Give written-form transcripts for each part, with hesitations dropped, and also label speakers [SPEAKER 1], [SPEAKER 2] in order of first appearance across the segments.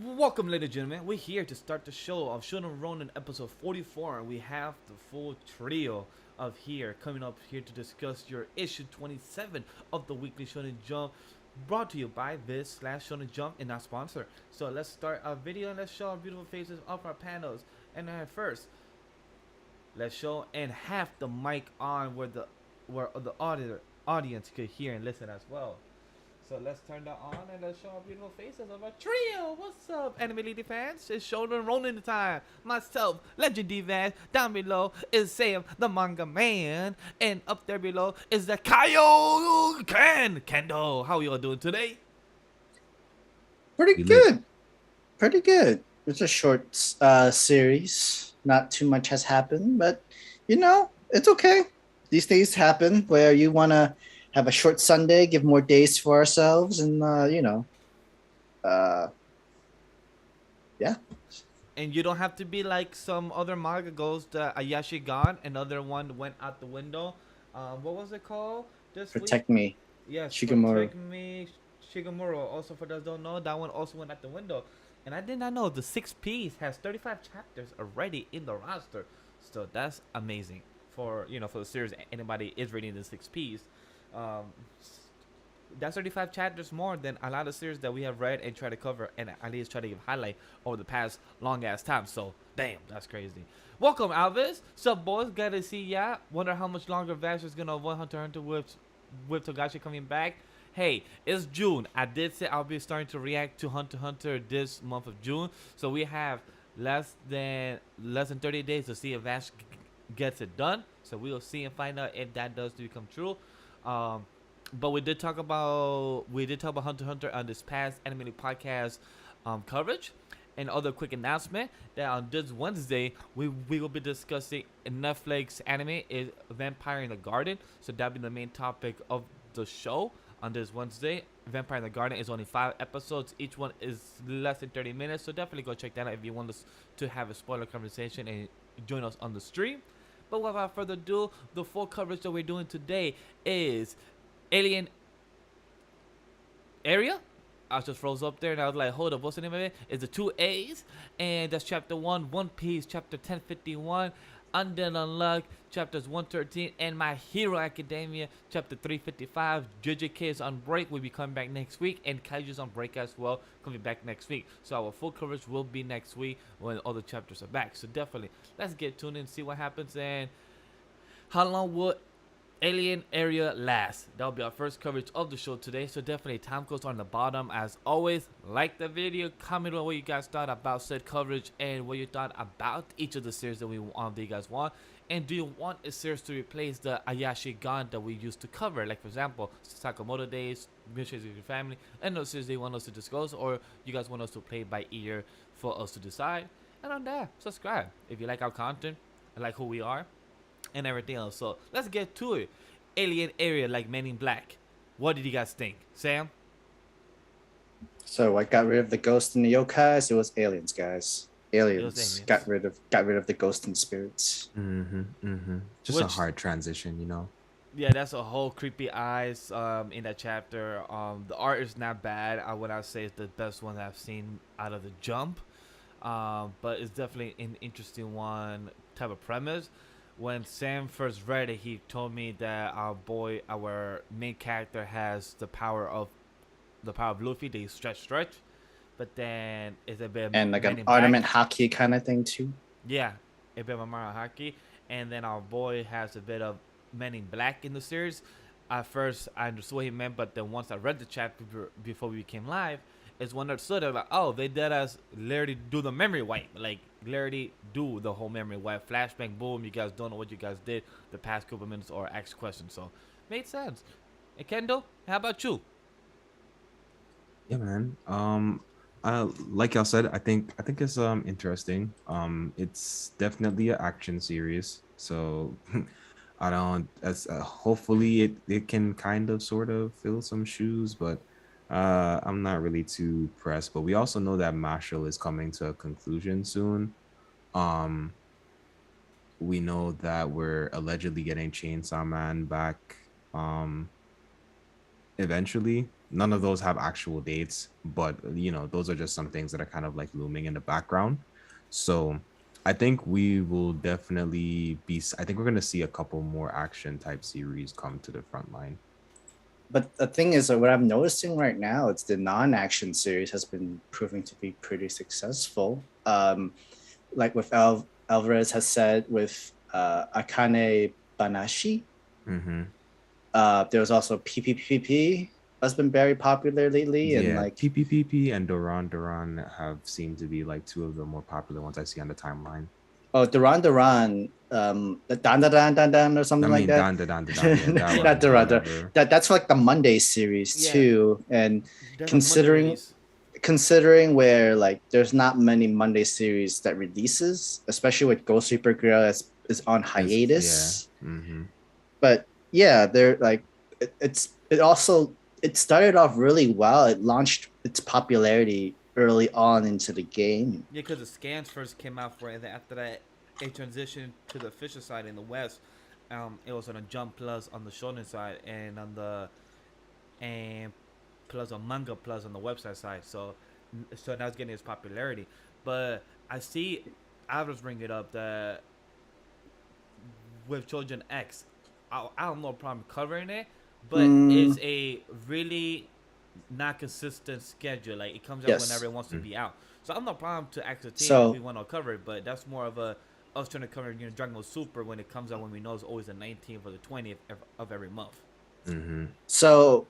[SPEAKER 1] Welcome, ladies and gentlemen. We're here to start the show of Shonen Ronin episode 44, and we have the full trio of here coming up here to discuss your issue 27 of the weekly Shonen Jump, brought to you by Viz/Shonen Jump and not sponsor. So let's start our video and let's show our beautiful faces of our panels. And first, let's show and have the mic on where the audience could hear and listen as well. So let's turn that on and let's show our beautiful faces of our trio. What's up, anime lady fans? It's Shonen Ronin time. Myself, LegendDVash. Down below is Sam, the Manga Man. And up there below is the Kendall. How are you all doing today?
[SPEAKER 2] Pretty
[SPEAKER 3] We lit.
[SPEAKER 2] good. Pretty good. It's a short series. Not too much has happened, but it's okay. These days happen where you want to have a short Sunday, give more days for ourselves, and uh, yeah.
[SPEAKER 1] And you don't have to be like some other manga goes. The Ayashi gone. Another one went out the window. What was it called this week?
[SPEAKER 2] Protect me,
[SPEAKER 1] Yes,
[SPEAKER 2] Shigemoto.
[SPEAKER 1] Protect Me, Shigemuro. Also, for those who don't know, that one also went out the window. And I did not know the 6 piece has 35 chapters already in the roster. So that's amazing for the series. Anybody is reading the 6 piece. Um, that's 35 chapters more than a lot of series that we have read and try to cover and at least try to give highlight over the past long ass time. So damn, that's crazy. Welcome, Alvis. Sup, boys? Glad to see ya. Wonder how much longer Vash is gonna avoid Hunter x Hunter with Togashi coming back. Hey, it's June. I did say I'll be starting to react to Hunter x Hunter this month of June. So we have less than 30 days to see if Vash gets it done. So we'll see and find out if that does become true. Um, but we did talk about Hunter x Hunter on this past animated podcast coverage. And other quick announcement that on this Wednesday we will be discussing a Netflix anime is Vampire in the Garden. So that'll be the main topic of the show on this Wednesday. Vampire in the Garden is only 5 episodes. Each one is less than 30 minutes. So definitely go check that out if you want us to have a spoiler conversation and join us on the stream. But without further ado, the full coverage that we're doing today is Alien Area. I just froze up there and I was like, hold up, what's the name of it? It's the two A's, and that's chapter 1, One Piece, chapter 1051, Undead Unluck, chapters 113, and My Hero Academia, chapter 355. JJK is on break, will be coming back next week, and Kaiju's on break as well, coming back next week. So our full coverage will be next week when all the chapters are back. So definitely, let's get tuned in, see what happens, and how long will Alien Area last. That'll be our first coverage of the show today. So definitely time codes on the bottom. As always, like the video, comment on what you guys thought about said coverage and what you thought about each of the series that that you guys want. And do you want a series to replace the Ayashi Gun that we used to cover? Like for example, Sakamoto Days, Mission with Your Family, and those series they want us to discuss, or you guys want us to play by ear for us to decide. And on that, subscribe if you like our content and like who we are and everything else. So let's get to it. Alien Area, like Men in Black. What did you guys think, Sam?
[SPEAKER 2] So I got rid of the ghost and the yokais. It was aliens, guys. Aliens
[SPEAKER 1] aliens.
[SPEAKER 2] got rid of the ghost and spirits.
[SPEAKER 3] Just a
[SPEAKER 1] Which-
[SPEAKER 3] hard transition.
[SPEAKER 1] Yeah, that's a whole creepy eyes in that chapter. The art is not bad. I would not say it's the best one that I've seen out of the jump. But it's definitely an interesting one type of premise. When Sam first read it, he told me that our main character, has the power of Luffy. They stretch, but then it's a bit
[SPEAKER 2] And like
[SPEAKER 1] Men
[SPEAKER 2] an
[SPEAKER 1] in Black.
[SPEAKER 2] ornament hockey kind of thing too.
[SPEAKER 1] Yeah, a bit of a Mario Hockey, and then our boy has a bit of Men in Black in the series. At first, I understood what he meant, but then once I read the chapter before we became live, it's when I understood it. Like, oh, they did us literally do the memory wipe, like literally do the whole memory wipe, flashbang, boom. You guys don't know what you guys did the past couple minutes or ask questions, so made sense. And Kendall, how about you?
[SPEAKER 3] Yeah, man. Like y'all said, I think it's interesting. It's definitely an action series, so I don't. As hopefully it can kind of sort of fill some shoes, but I'm not really too pressed. But we also know that Marshall is coming to a conclusion soon. Um, we know that we're allegedly getting Chainsaw Man back. Um, eventually, none of those have actual dates, but those are just some things that are kind of like looming in the background. So I think we will definitely I think we're going to see a couple more action type series come to the front line.
[SPEAKER 2] But the thing is that what I'm noticing right now, it's the non-action series has been proving to be pretty successful. Like with Alvarez has said with Akane Banashi.
[SPEAKER 3] Mm-hmm.
[SPEAKER 2] There's also PPPP has been very popular lately, and
[SPEAKER 3] Yeah,
[SPEAKER 2] like
[SPEAKER 3] PPPP and Duran have seemed to be like two of the more popular ones I see on the timeline.
[SPEAKER 2] Duran, the Dan Dan Dan Dan Dan or something like that.
[SPEAKER 3] Dan, yeah, that
[SPEAKER 2] Not
[SPEAKER 3] one,
[SPEAKER 2] Duran.
[SPEAKER 3] whatever.
[SPEAKER 2] That's like the Monday series
[SPEAKER 1] Yeah.
[SPEAKER 2] too, and
[SPEAKER 1] There's a Monday
[SPEAKER 2] considering
[SPEAKER 1] release.
[SPEAKER 2] considering where like there's not many Monday series that releases, especially with Ghost Reaper Girl is on hiatus.
[SPEAKER 3] Yeah. Mm-hmm.
[SPEAKER 2] But yeah, they're like it started off really well. It launched its popularity early on into the game.
[SPEAKER 1] Yeah, because the scans first came out for it, and then after that, it transitioned to the official side in the West. It was on a Jump Plus on the Shonen side, and on the and plus on Manga Plus on the website side. So now it's getting its popularity. But I see, I was bring it up that with Children X, I don't know problem covering it, but it's a really not consistent schedule. Like, it comes out whenever it wants to be out. So I'm no problem to ask the team if we want to cover it, but that's more of a us trying to cover Dragon Ball Super when it comes out, when we know it's always the 19th or the 20th of every month.
[SPEAKER 2] Mm-hmm. So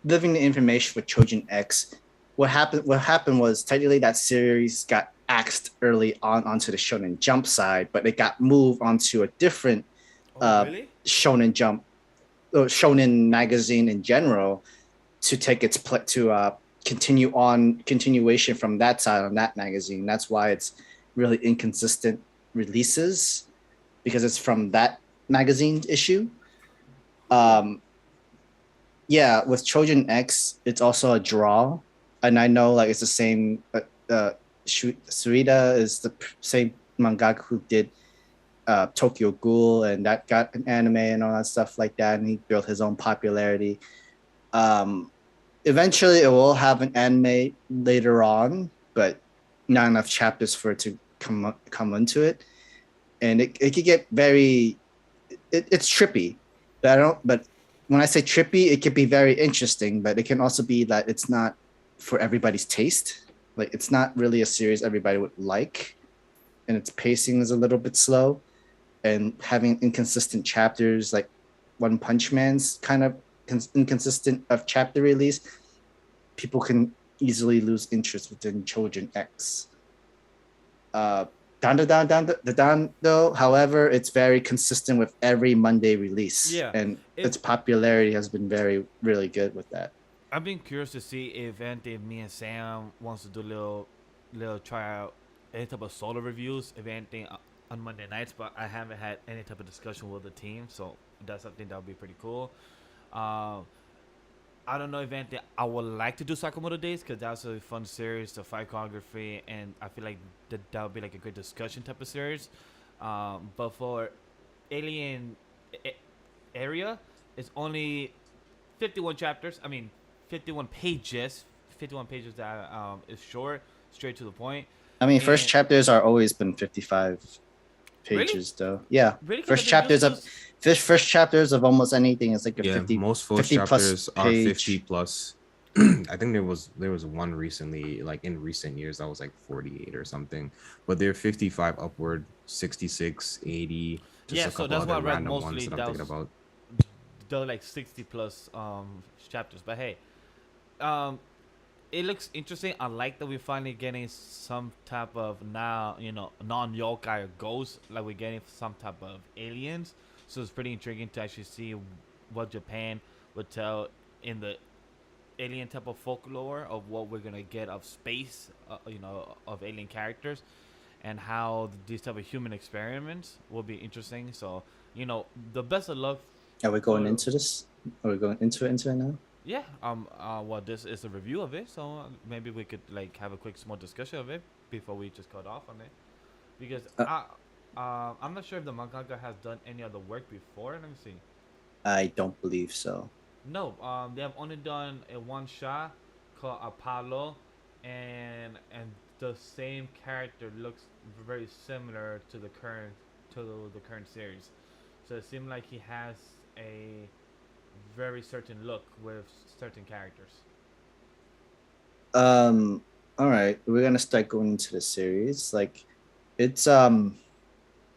[SPEAKER 2] living the information with Trojan X, what happened was technically that series got axed early on onto the Shonen Jump side, but it got moved onto a different
[SPEAKER 1] really?
[SPEAKER 2] Shonen Jump, Shonen magazine in general, to take its continuation from that side on that magazine. That's why it's really inconsistent releases, because it's from that magazine issue. Yeah, with Trojan X, it's also a draw, and I know like it's the same. Suida is the same mangaka who did Tokyo Ghoul, and that got an anime and all that stuff like that, and he built his own popularity. Eventually, it will have an anime later on, but not enough chapters for it to come into it, and it could get very. It's trippy, but when I say trippy, it could be very interesting, but it can also be that it's not for everybody's taste. Like, it's not really a series everybody would like, and its pacing is a little bit slow, and having inconsistent chapters, like One Punch Man's kind of inconsistent of chapter release, people can easily lose interest within Children X. Dan, though, however, it's very consistent with every Monday release.
[SPEAKER 1] Yeah,
[SPEAKER 2] and its popularity has been really good with that.
[SPEAKER 1] I've been curious to see if me and Sam wants to do little try out any type of solo reviews, if anything, on Monday nights. But I haven't had any type of discussion with the team, so that's something that would be pretty cool. I don't know if anything, I would like to do Sakamoto Days, because that's a fun series, the fight choreography, and I feel like that would be like a great discussion type of series. But for Alien Area, it's only 51 chapters. I mean, 51 pages. 51 pages that is short, straight to the point.
[SPEAKER 2] I mean, first chapters are always been 55 pages, though. Yeah,
[SPEAKER 1] really?
[SPEAKER 2] First chapters of almost anything is like a 50.
[SPEAKER 3] Most first chapters are 50 plus. I think there was one recently, like in recent years, that was like 48 or something, but they're 55 upward, 66, 80.
[SPEAKER 1] Yeah, so that's what I read mostly.
[SPEAKER 3] That I'm thinking about.
[SPEAKER 1] They're like 60 plus chapters, but hey, it looks interesting. I like that we're finally getting some type of non-yokai or ghosts, like we're getting some type of aliens. So it's pretty intriguing to actually see what Japan would tell in the alien type of folklore of what we're gonna get of space, of alien characters, and how these type of human experiments will be interesting. So the best of luck.
[SPEAKER 2] Are we going into this? Are we going into it now?
[SPEAKER 1] Yeah. Well, this is a review of it, so maybe we could like have a quick small discussion of it before we just cut off on it, because I'm not sure if the mangaka has done any other work before. Let me see.
[SPEAKER 2] I don't believe so.
[SPEAKER 1] No, they have only done a one shot called Apollo, and the same character looks very similar to the current series. So it seems like he has a very certain look with certain characters.
[SPEAKER 2] Um, all right, we're gonna start going into the series. Like, it's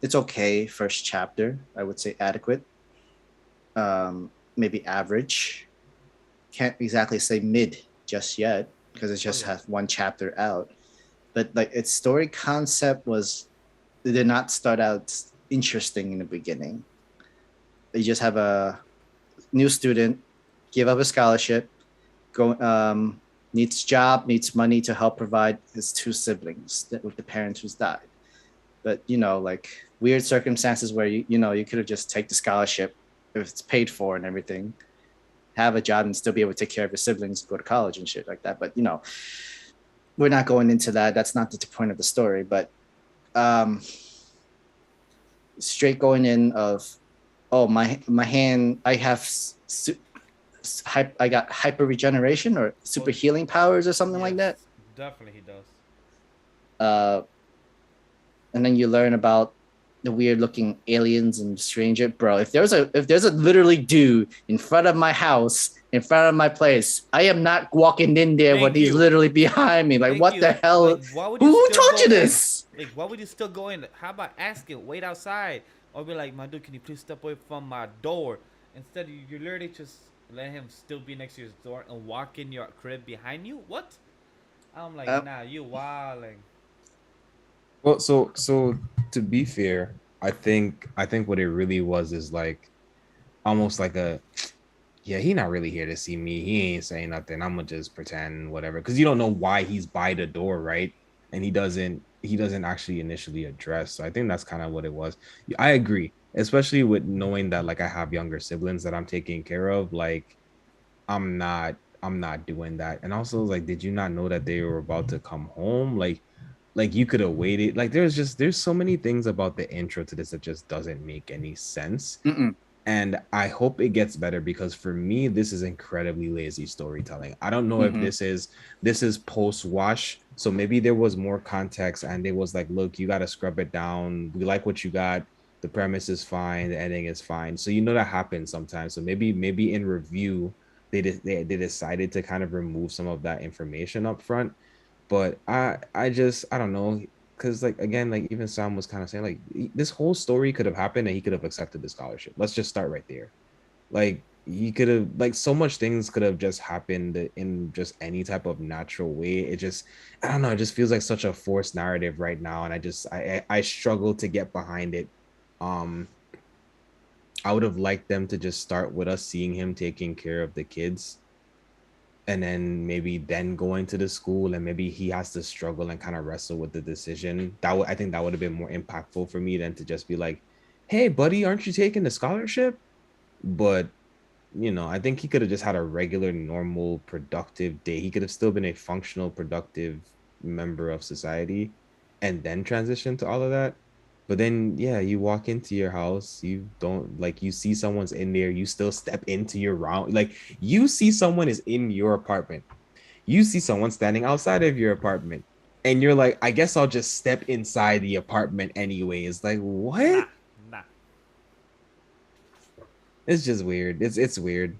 [SPEAKER 2] it's okay. First chapter, I would say adequate. Maybe average. Can't exactly say mid just yet because it
[SPEAKER 1] Oh
[SPEAKER 2] just
[SPEAKER 1] yeah.
[SPEAKER 2] has one chapter out. But like its story concept was, it did not start out interesting in the beginning. You just have a new student give up a scholarship, go needs job, needs money to help provide his two siblings with the parents who's died. But like weird circumstances where you could have just take the scholarship if it's paid for and everything, have a job and still be able to take care of your siblings, go to college and shit like that. But we're not going into that. That's not the point of the story. But um, straight going in of, oh, my hand, I have I got hyper regeneration or super
[SPEAKER 1] Well,
[SPEAKER 2] healing powers or something like
[SPEAKER 1] yes,
[SPEAKER 2] that.
[SPEAKER 1] definitely he does.
[SPEAKER 2] Uh, and then you learn about the weird looking aliens and stranger. Bro, if there's a literally dude in front of my house, in front of my place, I am not walking in there when
[SPEAKER 1] Thank
[SPEAKER 2] he's
[SPEAKER 1] you.
[SPEAKER 2] literally behind me. Like,
[SPEAKER 1] Thank
[SPEAKER 2] what
[SPEAKER 1] you.
[SPEAKER 2] the hell?
[SPEAKER 1] Like, why would you
[SPEAKER 2] Who
[SPEAKER 1] still
[SPEAKER 2] taught
[SPEAKER 1] go
[SPEAKER 2] you
[SPEAKER 1] in?
[SPEAKER 2] this?
[SPEAKER 1] Like, why would you still go in? How about asking, wait outside, or be like, my dude, can you please step away from my door? Instead, you literally just let him still be next to your door and walk in your crib behind you. What? I'm like,
[SPEAKER 2] Uh,
[SPEAKER 1] nah, you wilding.
[SPEAKER 3] Well, so to be fair, I think what it really was is like almost like a yeah, he not really here to see me. He ain't saying nothing. I'm gonna just pretend whatever because you don't know why he's by the door, right? And he doesn't actually initially address. So I think that's kind of what it was. I agree, especially with knowing that like I have younger siblings that I'm taking care of. Like I'm not doing that. And also like, did you not know that they were about to come home? Like you could have waited. Like there's so many things about the intro to this that just doesn't make any sense.
[SPEAKER 2] mm-mm.
[SPEAKER 3] And I hope it gets better because for me this is incredibly lazy storytelling. I don't know if
[SPEAKER 2] Mm-hmm.
[SPEAKER 3] this is post wash, so maybe there was more context and it was like, look, you got to scrub it down. We like what you got. The premise is fine, the ending is fine. So that happens sometimes. So maybe in review they decided to kind of remove some of that information up front. But I don't know, because like again, like even Sam was kind of saying, like this whole story could have happened and he could have accepted the scholarship. Let's just start right there. Like he could have, like, so much things could have just happened in just any type of natural way. It just, I don't know, it just feels like such a forced narrative right now, and I struggle to get behind it. um I would have liked them to just start with us seeing him taking care of the kids, and then maybe then going to the school, and maybe he has to struggle and kind of wrestle with the decision. I think that would have been more impactful for me than to just be like, hey buddy, aren't you taking the scholarship? But I think he could have just had a regular, normal, productive day. He could have still been a functional, productive member of society and then transition to all of that. But then, yeah, you walk into your house, you don't, like, you see someone's in there, you still step into your round. Like, you see someone is in your apartment, you see someone standing outside of your apartment, and you're like, I guess I'll just step inside the apartment anyway. It's like, what?
[SPEAKER 1] Nah, nah.
[SPEAKER 3] It's just weird. It's weird.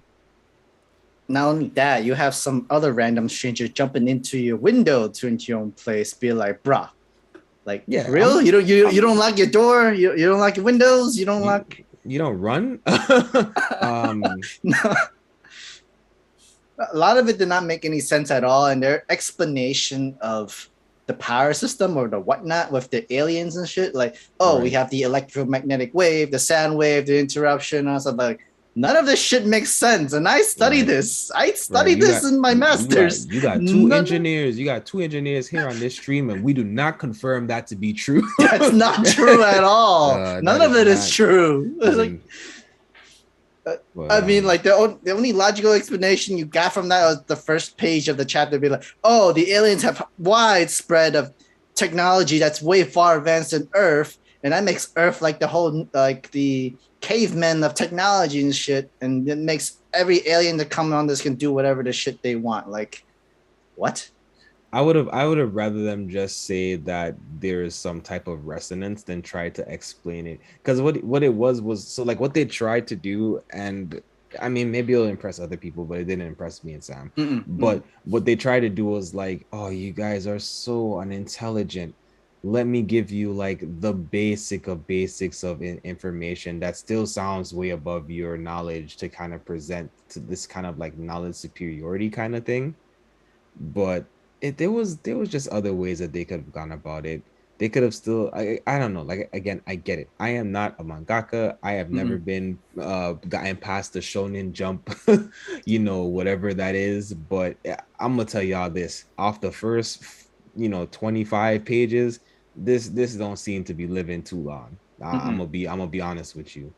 [SPEAKER 2] Not only that, you have some other random stranger jumping into your window to into your own place, be like, bruh, like,
[SPEAKER 3] Yeah,
[SPEAKER 2] real? You don't lock your door? You don't lock your windows? You don't
[SPEAKER 3] you
[SPEAKER 2] lock?
[SPEAKER 3] you don't run.
[SPEAKER 2] No. A lot of it did not make any sense at all, and their explanation of the power system or the whatnot with the aliens and shit, like, oh, we
[SPEAKER 3] Right.
[SPEAKER 2] have the electromagnetic wave, the sound wave, the interruption, and I was like, none of this shit makes sense. And I studied
[SPEAKER 3] Right.
[SPEAKER 2] this. I
[SPEAKER 3] Right.
[SPEAKER 2] studied this in my masters.
[SPEAKER 3] You got two
[SPEAKER 2] None.
[SPEAKER 3] engineers. You got two engineers here on this stream, and we do not confirm that to be true.
[SPEAKER 2] That's not true at all. None
[SPEAKER 3] That
[SPEAKER 2] of
[SPEAKER 3] is
[SPEAKER 2] it is
[SPEAKER 3] not
[SPEAKER 2] true. It's like,
[SPEAKER 3] even. But
[SPEAKER 2] I mean, like the only logical explanation you got from that was the first page of the chapter. Be like, oh, the aliens have widespread of technology that's way far advanced than Earth, and that makes Earth like the whole like the cavemen of technology and shit, and it makes every alien that come on this can do whatever the shit they want. Like, what?
[SPEAKER 3] I would have rather them just say that there is some type of resonance than try to explain it. Because what it was so like what they tried to do, and I mean maybe it'll impress other people, but it didn't impress me and Sam. But what they tried to do was like, oh, you guys are so unintelligent. Let me give you like the basic of basics of information that still sounds way above your knowledge to kind of present to this kind of like knowledge superiority kind of thing. But there was just other ways that they could have gone about it. They could have still I don't know. Like again, I get it. I am not a mangaka. I have never been gotten past the Shonen Jump, whatever that is. But I'm gonna tell y'all this off the first 25 pages. This don't seem to be living too long. I'm gonna be honest with you.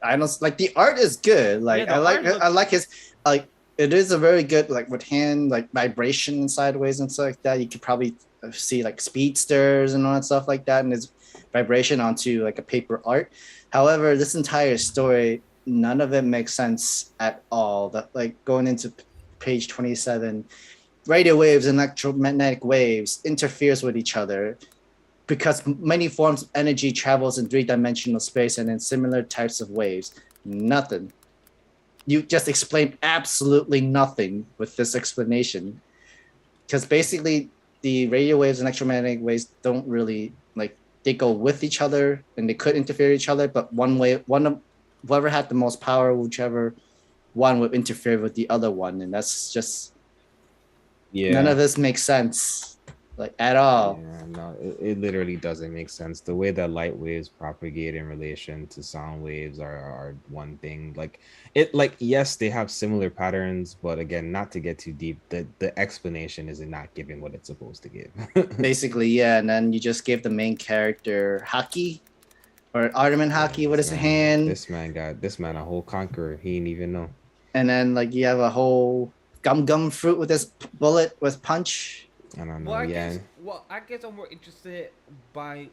[SPEAKER 2] I don't like the art is good. Like
[SPEAKER 1] Yeah, the art
[SPEAKER 2] I like his like it is a very good like with hand like vibration and sideways and stuff like that. You could probably see like speedsters and all that stuff like that, and his vibration onto like a paper art. However, this entire story, none of it makes sense at all. That like going into page 27, radio waves and electromagnetic waves interferes with each other because many forms of energy travels in three-dimensional space and in similar types of waves. Nothing. You just explained absolutely nothing with this explanation. Because basically the radio waves and electromagnetic waves don't really like they go with each other and they could interfere with each other, but whoever had the most power, whichever one would interfere with the other one, and that's just none of this makes sense. Like at all.
[SPEAKER 3] Yeah, no, it literally doesn't make sense. The way that light waves propagate in relation to sound waves are one thing. Like yes, they have similar patterns, but again, not to get too deep, the explanation is not giving what it's supposed to give.
[SPEAKER 2] Basically, yeah, and then you just give the main character haki or Ardaman haki with his hand.
[SPEAKER 3] This man a whole conqueror. He didn't even know.
[SPEAKER 2] And then like you have a whole gum fruit with this bullet with punch.
[SPEAKER 3] I don't know.
[SPEAKER 1] Well, I guess I'm more interested by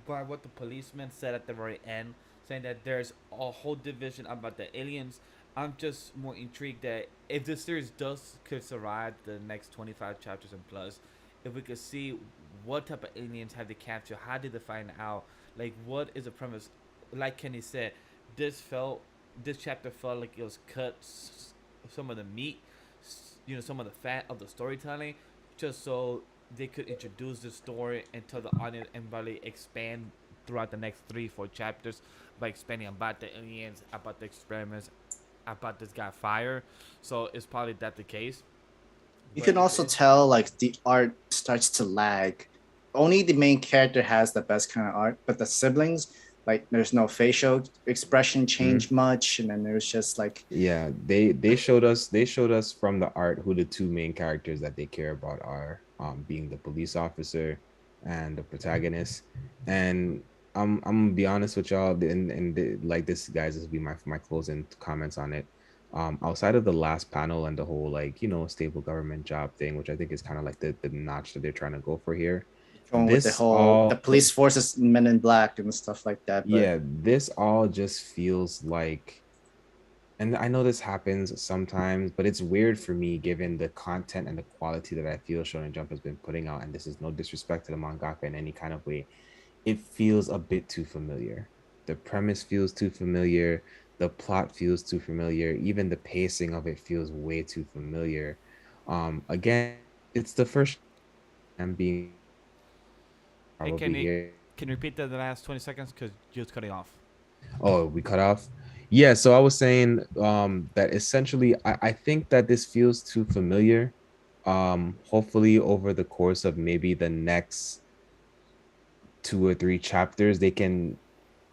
[SPEAKER 1] what the policeman said at the very end, saying that there's a whole division about the aliens. I'm just more intrigued that if this series could survive the next 25 chapters and plus, if we could see what type of aliens have they captured, how did they find out, like what is the premise? Like Kenny said, this chapter felt like it was cut some of the meat, some of the fat of the storytelling, just so they could introduce the story and tell the audience and really expand throughout the next 3-4 chapters by expanding about the aliens, about the experiments, about this guy Fire. So it's probably that the case.
[SPEAKER 2] You can also tell like the art starts to lag. Only the main character has the best kind of art, but the siblings, like there's no facial expression change much, and then there's just like
[SPEAKER 3] they showed us from the art who the two main characters that they care about are, being the police officer and the protagonist. And I'm gonna be honest with y'all, and like this, guys, this will be my closing comments on it. Outside of the last panel and the whole stable government job thing, which I think is kind of like the notch that they're trying to go for here.
[SPEAKER 2] Going with the police forces, Men in Black and stuff like that.
[SPEAKER 3] But this all just feels like, and I know this happens sometimes, but it's weird for me given the content and the quality that I feel Shonen Jump has been putting out, and this is no disrespect to the mangaka in any kind of way. It feels a bit too familiar. The premise feels too familiar. The plot feels too familiar. Even the pacing of it feels way too familiar. Again, it's the first I'm being.
[SPEAKER 1] Hey, can you repeat the last 20 seconds because you're cutting off?
[SPEAKER 3] Oh, we cut off? Yeah, so I was saying that essentially I think that this feels too familiar. Hopefully over the course of maybe the next 2 or 3 chapters, they can,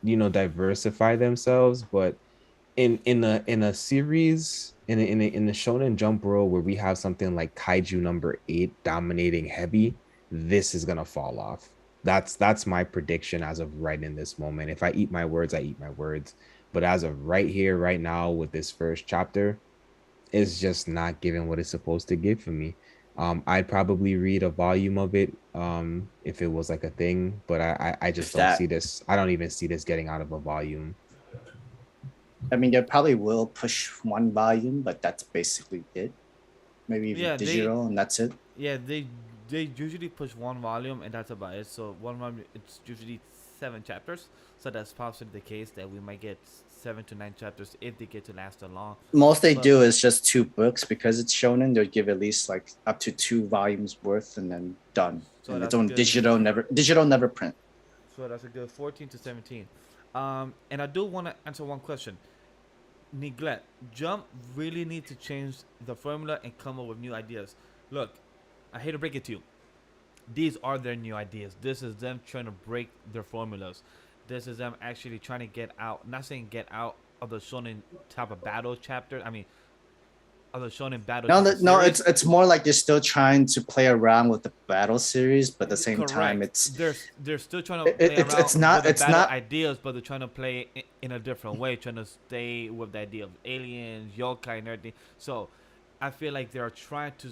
[SPEAKER 3] diversify themselves. But in a series, in a Shonen Jump world where we have something like Kaiju number 8 dominating heavy, this is gonna fall off. That's my prediction as of right in this moment. If I eat my words, I eat my words. But as of right here, right now, with this first chapter, it's just not giving what it's supposed to give for me. I'd probably read a volume of it if it was like a thing, but I
[SPEAKER 2] If
[SPEAKER 3] just don't see
[SPEAKER 2] that,
[SPEAKER 3] this. I don't even see this getting out of a volume.
[SPEAKER 2] I mean, they probably will push one volume, but that's basically it. Maybe even
[SPEAKER 1] Yeah,
[SPEAKER 2] digital, and that's it.
[SPEAKER 1] yeah they usually push one volume and that's about it. So one volume it's usually 7 chapters. So that's possibly the case that we might get 7 to 9 chapters if they get to last that long.
[SPEAKER 2] Most they
[SPEAKER 1] But
[SPEAKER 2] do is just 2 books because it's shonen. They'll give at least like up to 2 volumes worth, and then done.
[SPEAKER 1] so
[SPEAKER 2] And it's
[SPEAKER 1] that's a
[SPEAKER 2] on
[SPEAKER 1] good
[SPEAKER 2] digital never print.
[SPEAKER 1] so that's a good 14 to 17. And I do want to answer one question. Neglect. Jump really need to change the formula and come up with new ideas. Look, I hate to break it to you. These are their new ideas. This is them trying to break their formulas. This is them actually trying to get out, not saying get out of the shonen type of battle chapter. I mean, of the shonen battle
[SPEAKER 2] No,
[SPEAKER 1] type of
[SPEAKER 2] no,
[SPEAKER 1] series.
[SPEAKER 2] it's more like they're still trying to play around with the battle series, but at the same time,
[SPEAKER 1] Correct.
[SPEAKER 2] it's
[SPEAKER 1] They're still trying to
[SPEAKER 2] it,
[SPEAKER 1] play
[SPEAKER 2] it's
[SPEAKER 1] around
[SPEAKER 2] it's not
[SPEAKER 1] with the
[SPEAKER 2] it's
[SPEAKER 1] battle
[SPEAKER 2] not
[SPEAKER 1] ideas, but they're trying to play in a different way, trying to stay with the idea of aliens, yokai, and everything. So, I feel like they are trying to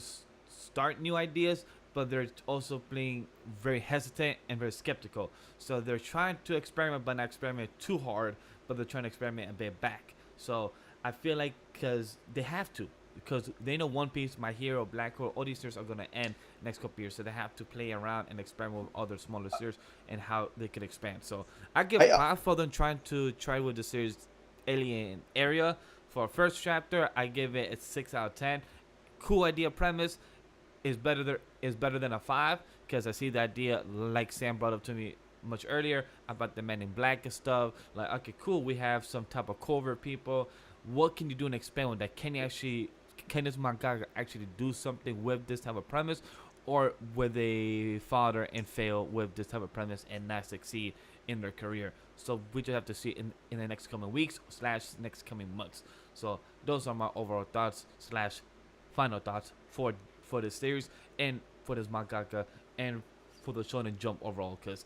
[SPEAKER 1] start new ideas, but they're also being very hesitant and very skeptical. So they're trying to experiment, but not experiment too hard, but they're trying to experiment a bit back. So I feel like because they have to, because they know One Piece, My Hero, Black Hole, all these series are gonna end next couple years, so they have to play around and experiment with other smaller series and how they can expand. So I give
[SPEAKER 2] I,
[SPEAKER 1] 5 for them trying to try with the series Alien Area. For first chapter, I give it a 6 out of 10. Cool idea premise is better than a 5 because I see the idea like Sam brought up to me much earlier about the Men in Black and stuff. Like, okay, cool, we have some type of Clover people. What can you do and expand with that? Can this manga actually do something with this type of premise, or will they father and fail with this type of premise and not succeed in their career? So we just have to see in the next coming weeks / next coming months. So those are my overall thoughts / final thoughts for this series and for this mangaka and for the Shonen Jump overall, because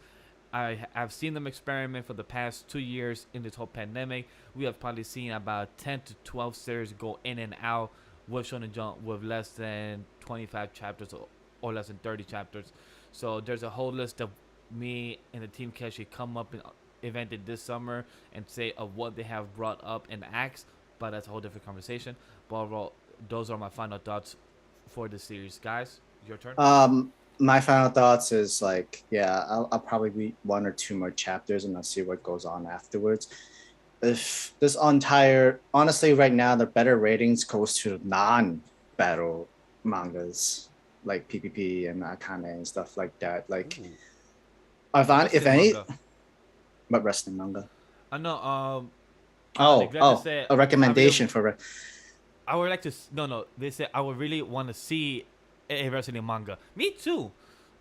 [SPEAKER 1] I've seen them experiment for the past 2 years in this whole pandemic. We have probably seen about 10 to 12 series go in and out with Shonen Jump with less than 25 chapters or less than 30 chapters. So there's a whole list of me and the team can actually come up and evented this summer and say of what they have brought up in acts, but that's a whole different conversation. But overall, those are my final thoughts for the series. Guys, your turn.
[SPEAKER 2] my final thoughts is like, yeah, I'll probably read 1 or 2 more chapters and I'll see what goes on afterwards. If this entire, honestly, right now the better ratings goes to non-battle mangas like PPP and Akane and stuff like that. Like,
[SPEAKER 1] Ooh.
[SPEAKER 2] if any,
[SPEAKER 1] Manga.
[SPEAKER 2] but wrestling manga.
[SPEAKER 1] I know.
[SPEAKER 2] A recommendation for.
[SPEAKER 1] I would like to. No. They said I would really want to see a wrestling manga. Me too.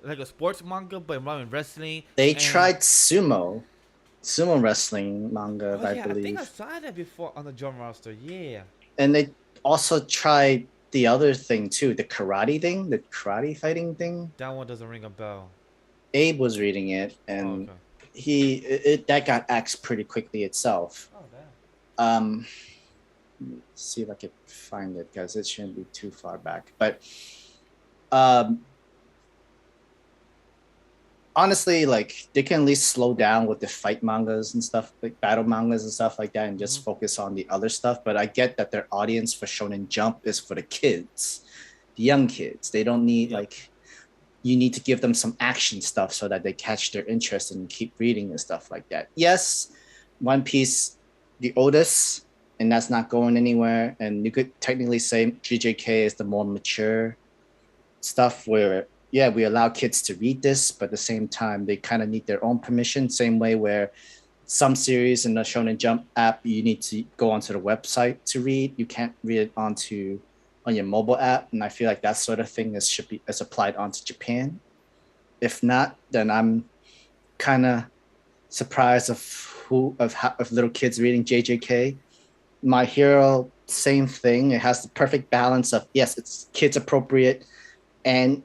[SPEAKER 1] Like a sports manga, but involving wrestling.
[SPEAKER 2] They tried sumo wrestling manga,
[SPEAKER 1] Oh
[SPEAKER 2] I
[SPEAKER 1] yeah, I
[SPEAKER 2] believe.
[SPEAKER 1] think I saw that before on the drum roster. Yeah.
[SPEAKER 2] And they also tried the other thing too, the karate fighting thing.
[SPEAKER 1] That one doesn't ring a bell.
[SPEAKER 2] Abe was reading it, and that got axed pretty quickly itself.
[SPEAKER 1] Oh damn.
[SPEAKER 2] See if I could find it because it shouldn't be too far back. But honestly, like they can at least slow down with the fight mangas and stuff, like battle mangas and stuff like that, and just focus on the other stuff. But I get that their audience for Shonen Jump is for the kids, the young kids. They don't need like, you need to give them some action stuff so that they catch their interest and keep reading and stuff like that. Yes, One Piece, the oldest, and that's not going anywhere. And you could technically say JJK is the more mature stuff where, yeah, we allow kids to read this, but at the same time, they kind of need their own permission. Same way where some series in the Shonen Jump app, you need to go onto the website to read. You can't read it on your mobile app. And I feel like that sort of thing is applied onto Japan. If not, then I'm kind of surprised of little kids reading JJK. My Hero, same thing. It has the perfect balance of, yes, it's kids appropriate and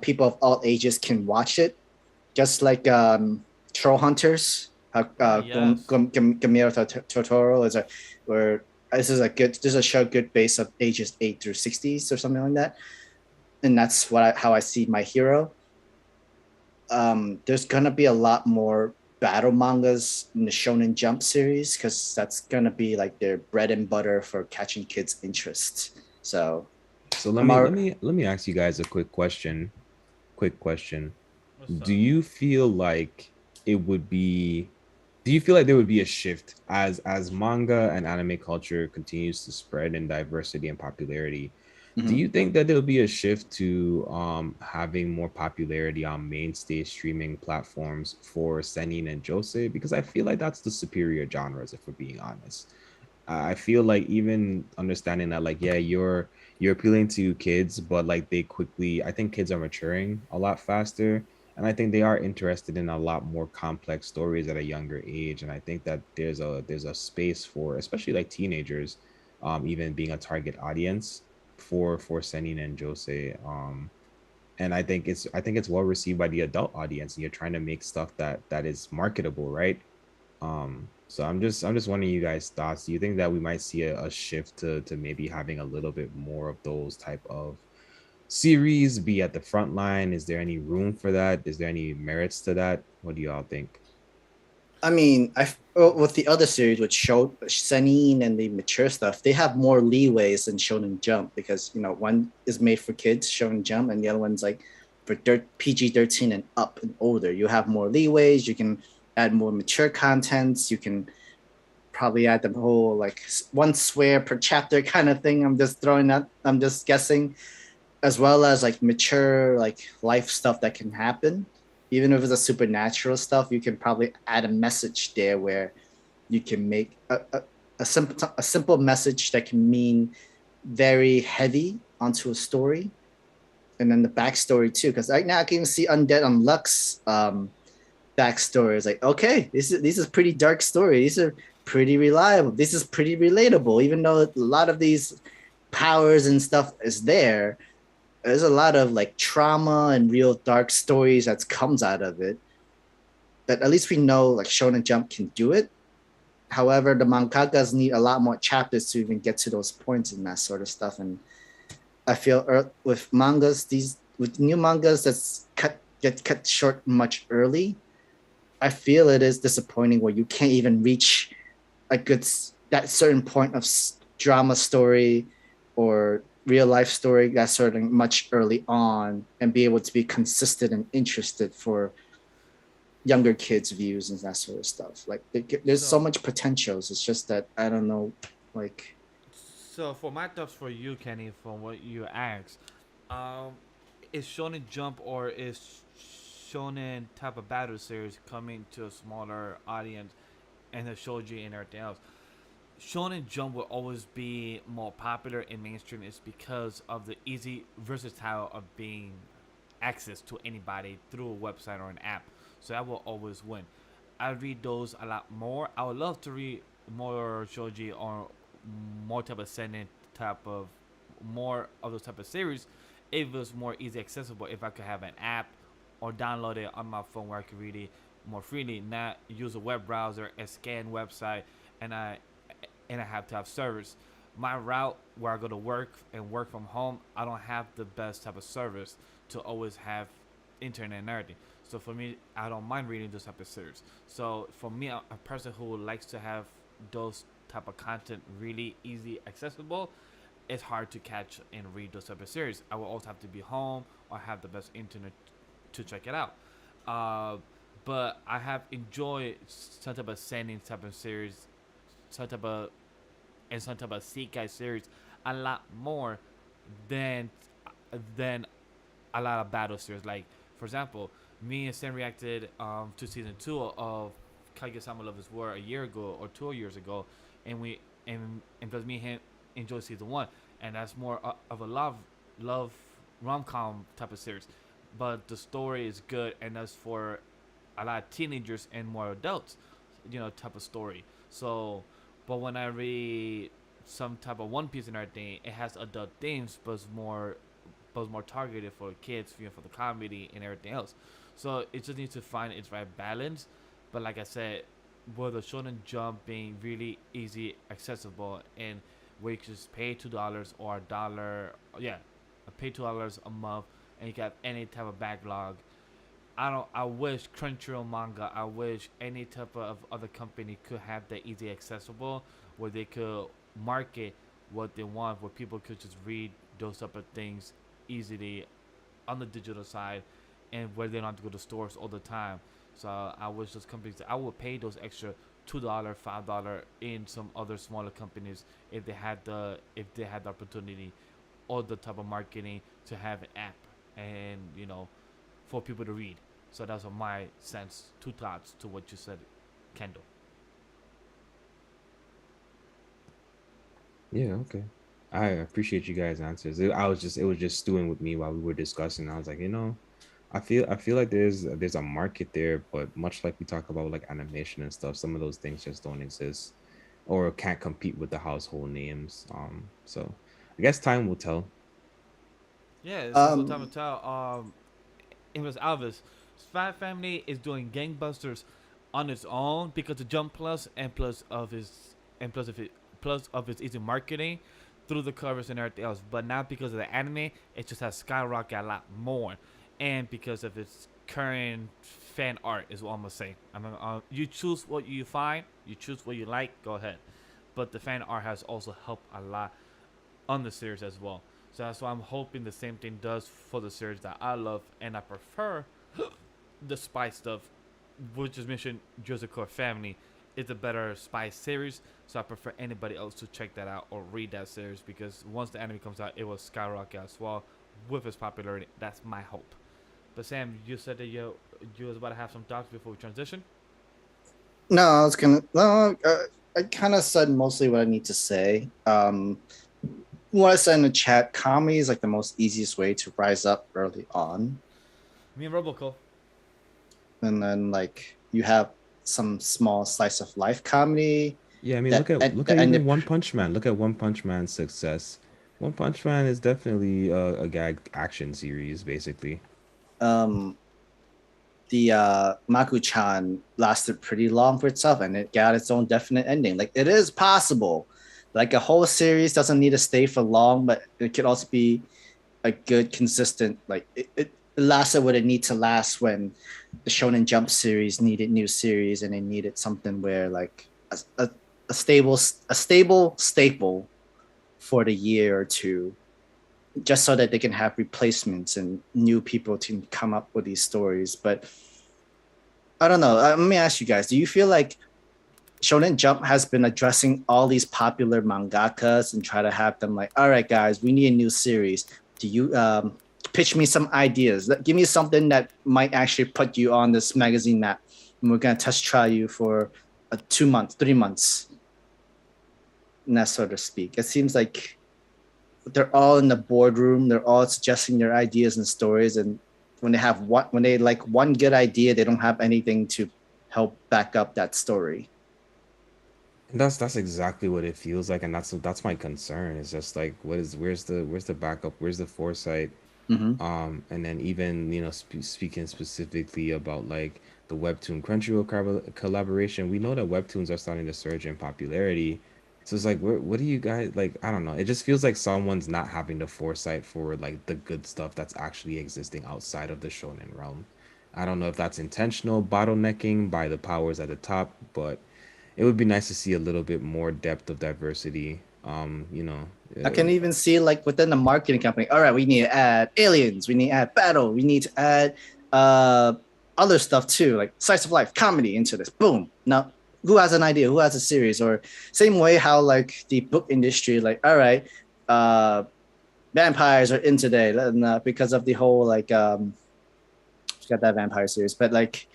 [SPEAKER 2] people of all ages can watch it. Just like Troll Hunters, Guillermo Totoro this is a show good base of ages 8 through 60s or something like that. and that's how I see My Hero. There's gonna be a lot more battle mangas in the Shonen Jump series because that's gonna be like their bread and butter for catching kids' interest. So
[SPEAKER 3] So let
[SPEAKER 2] I'm
[SPEAKER 3] me
[SPEAKER 2] already,
[SPEAKER 3] let me let me ask you guys a quick question. Quick question.
[SPEAKER 1] What's
[SPEAKER 3] Do
[SPEAKER 1] up?
[SPEAKER 3] you feel like it would be do you feel like there would be a shift as manga and anime culture continues to spread in diversity and popularity? Do
[SPEAKER 2] Mhm.
[SPEAKER 3] you think that there'll be a shift to having more popularity on mainstay streaming platforms for seinen and josei? Because I feel like that's the superior genres, if we're being honest. I feel like even understanding that, like, yeah, you're appealing to kids, but like they quickly, I think kids are maturing a lot faster, and I think they are interested in a lot more complex stories at a younger age. And I think that there's a space for, especially like teenagers, even being a target audience for seinen and josei. And I think it's well received by the adult audience, and you're trying to make stuff that is marketable, right? So I'm just wondering you guys' thoughts. Do you think that we might see a shift to maybe having a little bit more of those type of series be at the front line? Is there any room for that? Is there any merits to that? What do y'all think?
[SPEAKER 2] I mean, with the other series, which showed Senin and the mature stuff, they have more leeways than Shonen Jump because one is made for kids, Shonen Jump, and the other one's like for PG-13 and up and older. You have more leeways. You can add more mature contents. You can probably add the whole like one swear per chapter kind of thing. I'm just throwing that. I'm just guessing, as well as like mature like life stuff that can happen. Even if it's a supernatural stuff, you can probably add a message there where you can make a simple message that can mean very heavy onto a story, and then the backstory too. Because right now I can see Undead Unluck's backstory. It's like, okay, this is pretty dark story. These are pretty reliable. This is pretty relatable, even though a lot of these powers and stuff is there. There's a lot of like trauma and real dark stories that comes out of it. But at least we know like Shonen Jump can do it. However, the mangakas need a lot more chapters to even get to those points and that sort of stuff. And I feel with mangas, these with new mangas that's get cut short much early, I feel it is disappointing where you can't even reach a good that certain point of drama story or real life story that's sort of much early on and be able to be consistent and interested for younger kids' views and that sort of stuff. Like there's so
[SPEAKER 1] So,
[SPEAKER 2] much potentials. It's just that I don't know, like
[SPEAKER 1] so for my thoughts for you, Kenny, from what you asked, um, is Shonen Jump or is Shonen type of battle series coming to a smaller audience and the shoji and everything else? Shonen Jump will always be more popular in mainstream is because of the easy versatile of being access to anybody through a website or an app. So that will always win. I read those a lot more. I would love to read more shoji or more type of seinen type of more of those type of series if it was more easy accessible. If I could have an app or download it on my phone where I could read it more freely, not use a web browser and scan website and I have to have servers. My route where I go to work and work from home, I don't have the best type of service to always have internet and everything. So for me, I don't mind reading those type of series. So for me, a person who likes to have those type of content really easy accessible, it's hard to catch and read those type of series. I will also have to be home or have the best internet to check it out. Uh, but I have enjoyed some type of sending type of series, some type of and some type of Sekai series a lot more than than a lot of battle series. Like for example, me and Sam reacted to season 2 of Kaguya-sama Love is War a year ago or 2 years ago, and and plus me and him enjoyed season 1, and that's more of a love rom com type of series, but the story is good and that's for a lot of teenagers and more adults, type of story. So, but when I read some type of One Piece and everything, it has adult themes, but it's more targeted for kids, for the comedy and everything else. So it just needs to find its right balance. But like I said, with the Shonen Jump being really easy, accessible, and where you can just pay $2 or $1, yeah, pay $2 a month, and you can have any type of backlog. I wish Crunchyroll manga. I wish any type of other company could have that easy accessible, where they could market what they want, where people could just read those type of things easily on the digital side, and where they don't have to go to stores all the time. So I wish those companies. I would pay those extra $2, $5 in some other smaller companies if they had the opportunity or the type of marketing to have an app and for people to read. So that's what my sense, two thoughts to what you said, Kendall.
[SPEAKER 3] Yeah, okay. I appreciate you guys' answers. It was just stewing with me while we were discussing. I was like, I feel like there's a market there, but much like we talk about like animation and stuff, some of those things just don't exist or can't compete with the household names. So I guess time will tell.
[SPEAKER 1] Yeah, it's also time to
[SPEAKER 2] Um,
[SPEAKER 1] tell. It was Alvis. Spy Family is doing gangbusters on its own because of Jump Plus and plus of its easy marketing through the covers and everything else. But now because of the anime, it just has skyrocketed a lot more, and because of its current fan art is what I'm gonna say. You choose what you find, you choose what you like, go ahead. But the fan art has also helped a lot on the series as well. So that's why I'm hoping the same thing does for the series that I love and I prefer. The spy stuff, which is mentioned Joseph Family, is a better spy series. So I prefer anybody else to check that out or read that series because once the anime comes out, it will skyrocket as well with its popularity. That's my hope. But Sam, you said that you was about to have some thoughts before we transition.
[SPEAKER 2] no, I was gonna. No, I kind of said mostly what I need to say. What I said in the chat, comedy is like the most easiest way to rise up early on,
[SPEAKER 1] Me and Roboco.
[SPEAKER 2] and then like you have some small slice of life comedy
[SPEAKER 3] Yeah, I mean,
[SPEAKER 2] that
[SPEAKER 3] look at
[SPEAKER 2] that end
[SPEAKER 3] even
[SPEAKER 2] up.
[SPEAKER 3] One Punch Man. Look at One Punch Man's success. One Punch Man is definitely a gag action series, basically.
[SPEAKER 2] Um, the Maku-chan lasted pretty long for itself, and it got its own definite ending. Like it is possible. Like a whole series doesn't need to stay for long, but it could also be a good, consistent. Like it lasted what it need to last when the Shonen Jump series needed new series, and they needed something where like a stable staple for the year or two, just so that they can have replacements and new people to come up with these stories. But I don't know. Let me ask you guys: do you feel like Shonen Jump has been addressing all these popular mangakas and try to have them like, all right, guys, we need a new series. Do you pitch me some ideas? Give me something that might actually put you on this magazine map, and we're gonna test try you for 2 months, 3 months, and that sort of speak. It seems like they're all in the boardroom. They're all suggesting their ideas and stories, and when they like one good idea, they don't have anything to help back up that story.
[SPEAKER 3] And that's exactly what it feels like, and that's my concern. It's just like, where's the backup? Where's the foresight?
[SPEAKER 2] Mm-hmm.
[SPEAKER 3] And then even speaking specifically about like the Webtoon Crunchyroll collaboration, we know that Webtoons are starting to surge in popularity. So it's like, what do you guys like? I don't know. It just feels like someone's not having the foresight for like the good stuff that's actually existing outside of the shonen realm. I don't know if that's intentional bottlenecking by the powers at the top, but it would be nice to see a little bit more depth of diversity.
[SPEAKER 2] I
[SPEAKER 3] Uh,
[SPEAKER 2] can even see like within the marketing company. All right, we need to add aliens. We need to add battle. We need to add uh other stuff too, like slice of life comedy into this. Boom. Now, who has an idea? Who has a series? Or same way how like the book industry, like all right, uh, vampires are in today, and because of the whole like got that vampire series, but like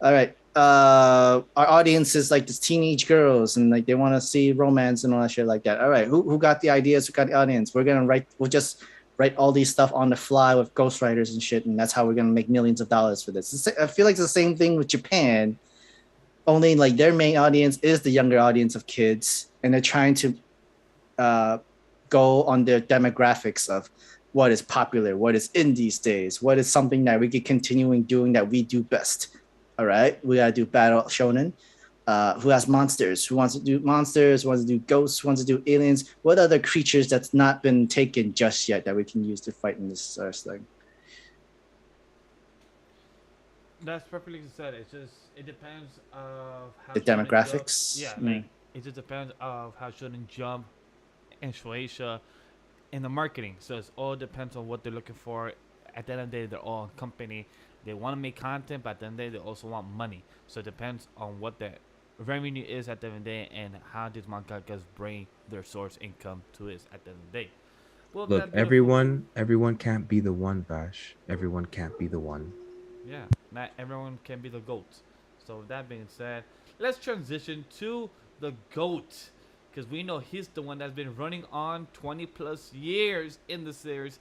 [SPEAKER 2] all right, our audience is like this teenage girls and like they want to see romance and all that shit like that. All right, who got the ideas? Who got the audience? We'll just write all these stuff on the fly with ghostwriters and shit, and that's how we're gonna make millions of dollars for this. I feel like it's the same thing with Japan, only like their main audience is the younger audience of kids, and they're trying to uh, go on their demographics of what is popular, what is in these days, what is something that we could continuing doing that we do best. All right, we gotta do battle shonen. who has monsters, who wants to do monsters, who wants to do ghosts, who wants to do aliens. What other creatures that's not been taken just yet that we can use to fight in this thing?
[SPEAKER 1] That's perfectly said. It's just it depends of how
[SPEAKER 2] The
[SPEAKER 1] Shonen Jump.
[SPEAKER 2] demographics.
[SPEAKER 1] Yeah, like it just depends of how Shonen Jump and Shueisha in the marketing. So it all depends on what they're looking for. At the end of the day, they're all a company. They want to make content, but at the end of the day, they also want money. So it depends on what the revenue is at the end of the day and how these mangakas bring their source income to us at the end of the day. Well,
[SPEAKER 3] Look,
[SPEAKER 1] that beautiful.
[SPEAKER 3] everyone can't be the one, Vash. Everyone can't be the one.
[SPEAKER 1] Yeah, not everyone can be the GOAT. So with that being said, let's transition to the GOAT. Because we know he's the one that's been running on 20 plus years in the series.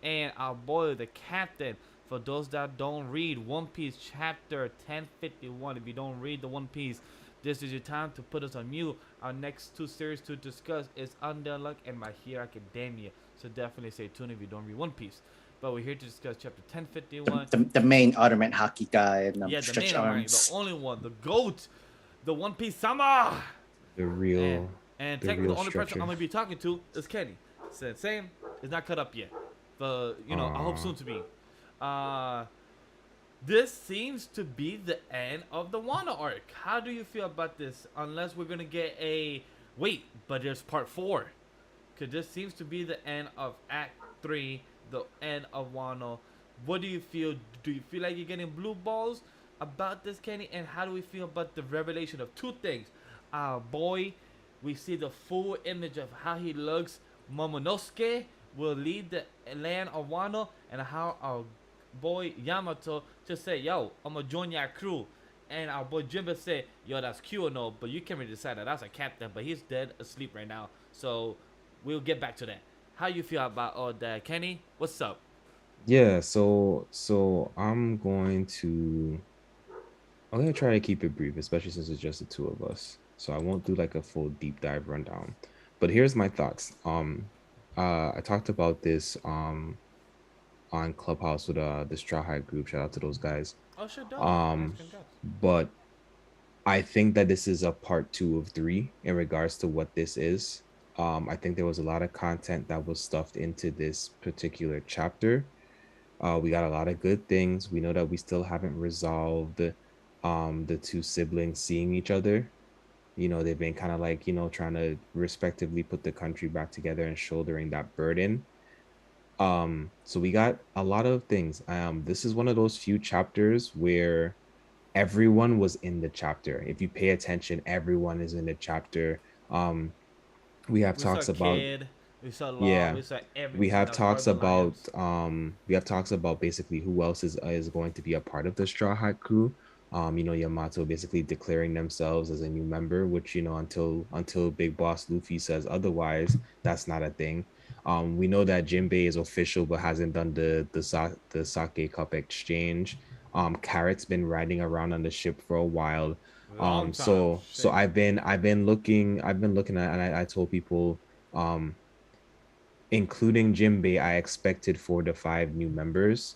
[SPEAKER 1] And our boy, the captain. For those that don't read One Piece chapter 1051, if you don't read the One Piece, this is your time to put us on mute. Our next two series to discuss is Undead Unluck and My Hero Academia. So definitely stay tuned if you don't read One Piece. But we're here to discuss chapter 1051.
[SPEAKER 2] The main Ottoman hockey guy and the
[SPEAKER 1] Yeah, the
[SPEAKER 2] stretch
[SPEAKER 1] main
[SPEAKER 2] arms.
[SPEAKER 1] the only one, the GOAT, the One Piece Sama.
[SPEAKER 3] The real.
[SPEAKER 1] And
[SPEAKER 3] The
[SPEAKER 1] technically, the
[SPEAKER 3] real
[SPEAKER 1] only person
[SPEAKER 3] stretcher.
[SPEAKER 1] I'm gonna be talking to is Kenny. Same, it's not cut up yet, but I hope soon to be. This seems to be the end of the Wano arc. How do you feel about this? Unless we're gonna get a wait, but there's part 4. Cause this seems to be the end of Act 3, the end of Wano. What do you feel? Do you feel like you're getting blue balls about this, Kenny? And how do we feel about the revelation of two things? Our boy, we see the full image of how he looks. Momonosuke will lead the land of Wano, and how our boy Yamato just say, "Yo, I'ma join your crew." And our boy Jimba said, "Yo, that's Kyono, but you can't really decide that. That's a captain, but he's dead asleep right now. So we'll get back to that." How you feel about all that, Kenny? What's up?
[SPEAKER 3] Yeah, so I'm gonna try to keep it brief, especially since it's just the two of us. So I won't do like a full deep dive rundown. But here's my thoughts. I talked about this on Clubhouse with the Straw Hat group. Shout out to those guys.
[SPEAKER 1] Oh, shit, dog.
[SPEAKER 3] Um,
[SPEAKER 1] Nice, congrats.
[SPEAKER 3] but I think that this is a part 2 of 3 in regards to what this is. I think there was a lot of content that was stuffed into this particular chapter. We got a lot of good things. We know that we still haven't resolved the two siblings seeing each other. They've been kind of like, trying to respectively put the country back together and shouldering that burden. So we got a lot of things. This is one of those few chapters where everyone was in the chapter. If you pay attention, everyone is in the chapter. We have
[SPEAKER 1] We saw
[SPEAKER 3] talks about
[SPEAKER 1] Kid. We saw Law.
[SPEAKER 3] yeah,
[SPEAKER 1] We saw everything.
[SPEAKER 3] we have
[SPEAKER 1] That was part
[SPEAKER 3] talks
[SPEAKER 1] of the
[SPEAKER 3] about
[SPEAKER 1] Alliance.
[SPEAKER 3] basically who else is going to be a part of the Straw Hat crew. Yamato basically declaring themselves as a new member, which until Big Boss Luffy says otherwise, that's not a thing. We know that Jinbei is official but hasn't done the sake cup exchange. Carrot's been riding around on the ship for a while.
[SPEAKER 1] Long time.
[SPEAKER 3] So
[SPEAKER 1] Shit.
[SPEAKER 3] I've been looking at, and I told people, including Jinbei, I expected 4 to 5 new members.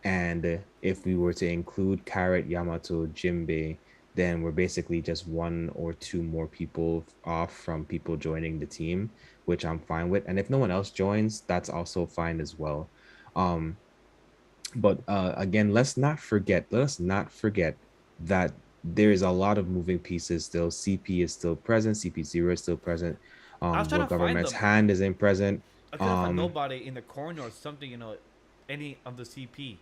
[SPEAKER 3] And if we were to include Carrot, Yamato, Jinbei, then we're basically just 1 or 2 more people off from people joining the team, which I'm fine with. And if no one else joins, that's also fine as well. Um, but again, let us not forget that there is a lot of moving pieces still. CP is still present. CP0 is still present.
[SPEAKER 1] I was trying
[SPEAKER 3] World
[SPEAKER 1] to find
[SPEAKER 3] Government's
[SPEAKER 1] them.
[SPEAKER 3] hand is in present.
[SPEAKER 1] I couldn't find nobody in the corner or something. Any of the CP.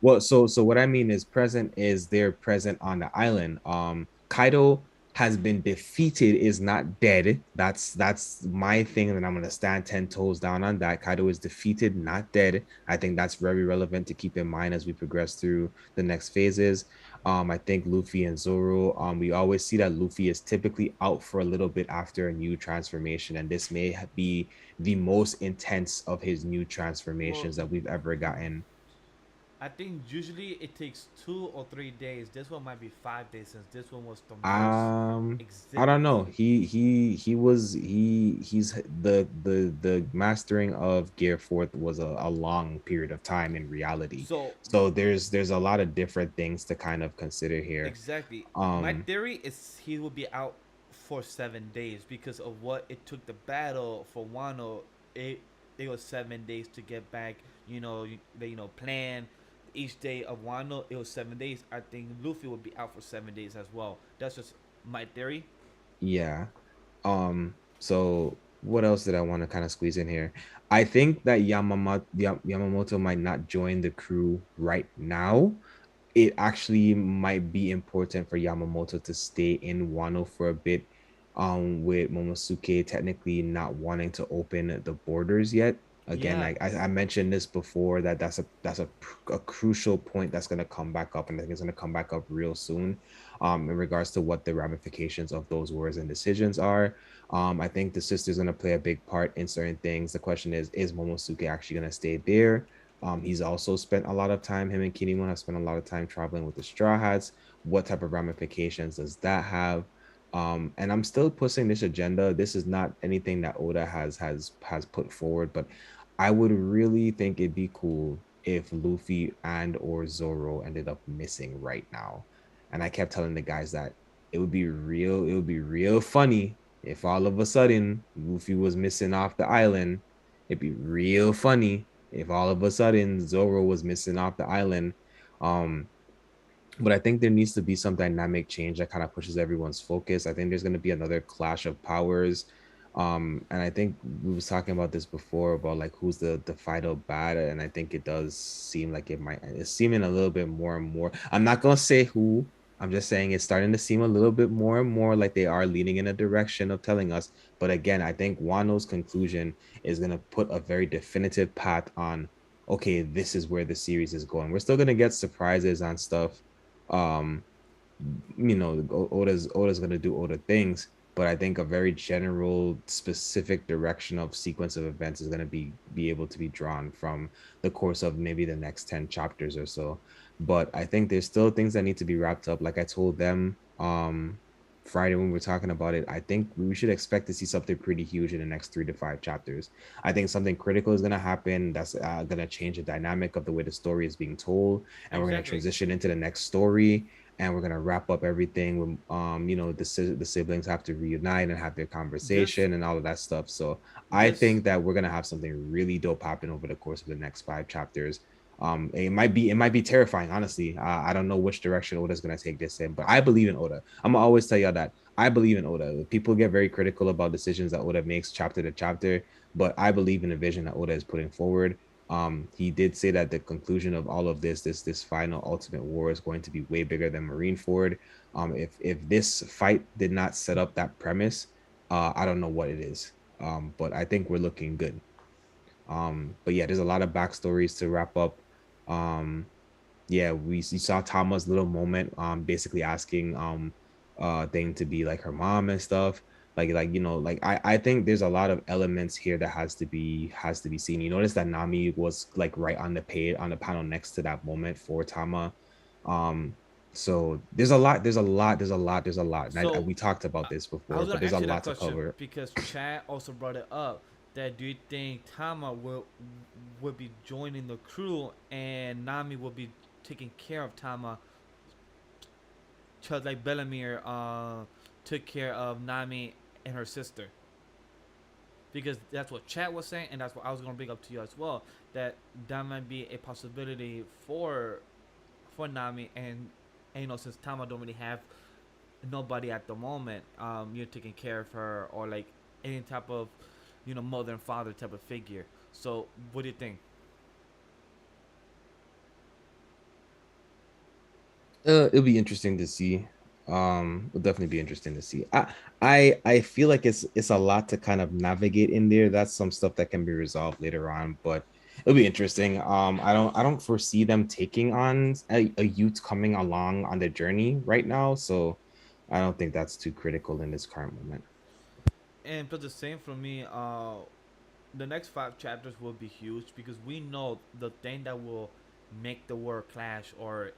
[SPEAKER 3] Well, so what I mean is present is they're present on the island. Kaido has been defeated, is not dead. That's my thing, and I'm gonna stand 10 toes down on that. Kaido is defeated, not dead. I think that's very relevant to keep in mind as we progress through the next phases. I think Luffy and Zoro. We always see that Luffy is typically out for a little bit after a new transformation, and this may be the most intense of his new transformations that we've ever gotten.
[SPEAKER 1] I think usually it takes 2 or 3 days. This one might be 5 days since this one was the most
[SPEAKER 3] Um, I
[SPEAKER 1] exhibit.
[SPEAKER 3] don't know. He's the mastering of Gear Fourth was a long period of time in reality.
[SPEAKER 1] So
[SPEAKER 3] So there's a lot of different things to kind of consider here.
[SPEAKER 1] exactly, my
[SPEAKER 3] Um,
[SPEAKER 1] theory is he will be out for 7 days because of what it took the battle for Wano. It was 7 days to get back. Plan each day of Wano. It was 7 days. I think Luffy will be out for 7 days as well. That's just my theory.
[SPEAKER 3] yeah. So what else did I want to kind of squeeze in here? I think that Yamamoto might not join the crew right now. It actually might be important for Yamamoto to stay in Wano for a bit, with Momosuke technically not wanting to open the borders yet. Again,
[SPEAKER 1] Yeah,
[SPEAKER 3] like I mentioned this before, that that's a crucial point that's going to come back up, and I think it's going to come back up real soon, in regards to what the ramifications of those words and decisions are. I think the sister's going to play a big part in certain things. The question is Momosuke actually going to stay there? He's also spent a lot of time, him and Kinemon have spent a lot of time traveling with the Straw Hats. What type of ramifications does that have? And I'm still pushing this agenda. This is not anything that Oda has put forward, but I would really think it'd be cool if Luffy and or Zoro ended up missing right now. And I kept telling the guys that it would be real funny if all of a sudden Luffy was missing off the island. It'd be real funny if all of a sudden Zoro was missing off the island. Um, but I think there needs to be some dynamic change that kind of pushes everyone's focus. I think there's going to be another clash of powers. And I think we was talking about this before about like who's the final bad, and I think it does seem like it's seeming a little bit more and more. I'm not gonna say who. I'm just saying it's starting to seem a little bit more and more like they are leaning in a direction of telling us. But again, I think Wano's conclusion is going to put a very definitive path on, okay, this is where the series is going. We're still going to get surprises on stuff. um Oda's gonna do Oda things, but I think a very general, specific direction of sequence of events is gonna be able to be drawn from the course of maybe the next 10 chapters or so. But I think there's still things that need to be wrapped up. Like I told them Friday when we were talking about it, I think we should expect to see something pretty huge in the next 3 to 5 chapters. I think something critical is gonna happen that's gonna change the dynamic of the way the story is being told, and we're gonna
[SPEAKER 1] exactly.
[SPEAKER 3] transition into the next story, and we're gonna wrap up everything with the siblings have to reunite and have their
[SPEAKER 1] This
[SPEAKER 3] conversation and all of that stuff. So I
[SPEAKER 1] this
[SPEAKER 3] think that we're gonna have something really dope happen over the course of the next 5 chapters. It might be terrifying, honestly. I don't know which direction Oda's gonna take this in, but I believe in Oda. I'm gonna always tell y'all that I believe in Oda. People get very critical about decisions that Oda makes chapter to chapter, but I believe in the vision that Oda is putting forward. He did say that the conclusion of all of this final ultimate war is going to be way bigger than Marineford. If this fight did not set up that premise, I don't know what it is. But I think we're looking good. But yeah, there's a lot of backstories to wrap up. Um, yeah, we saw Tama's little moment, basically asking thing to be like her mom and stuff. I think there's a lot of elements here that has to be seen. You notice that Nami was like right on the page on the panel next to that moment for Tama. Um, so there's a lot. And
[SPEAKER 1] so
[SPEAKER 3] we talked about this
[SPEAKER 1] I
[SPEAKER 3] before,
[SPEAKER 1] was
[SPEAKER 3] but
[SPEAKER 1] gonna
[SPEAKER 3] there's a
[SPEAKER 1] ask you that
[SPEAKER 3] lot to
[SPEAKER 1] question
[SPEAKER 3] cover.
[SPEAKER 1] because Chad also brought it up. That do you think Tama will be joining the crew and Nami will be taking care of Tama, just like Bellamere took care of Nami and her sister? Because that's what Chad was saying, and that's what I was gonna bring up to you as well. That might be a possibility for Nami, and since Tama don't really have nobody at the moment, you're taking care of her, or like any type of mother and father type of figure. So what do you think?
[SPEAKER 3] It'll be interesting to see. It'll definitely be interesting to see. I feel like it's a lot to kind of navigate in there. That's some stuff that can be resolved later on, but it'll be interesting. I don't foresee them taking on a youth coming along on the journey right now, so I don't think that's too critical in this current moment.
[SPEAKER 1] And but the same for me. The next 5 chapters will be huge because we know the thing that will make the war clash, or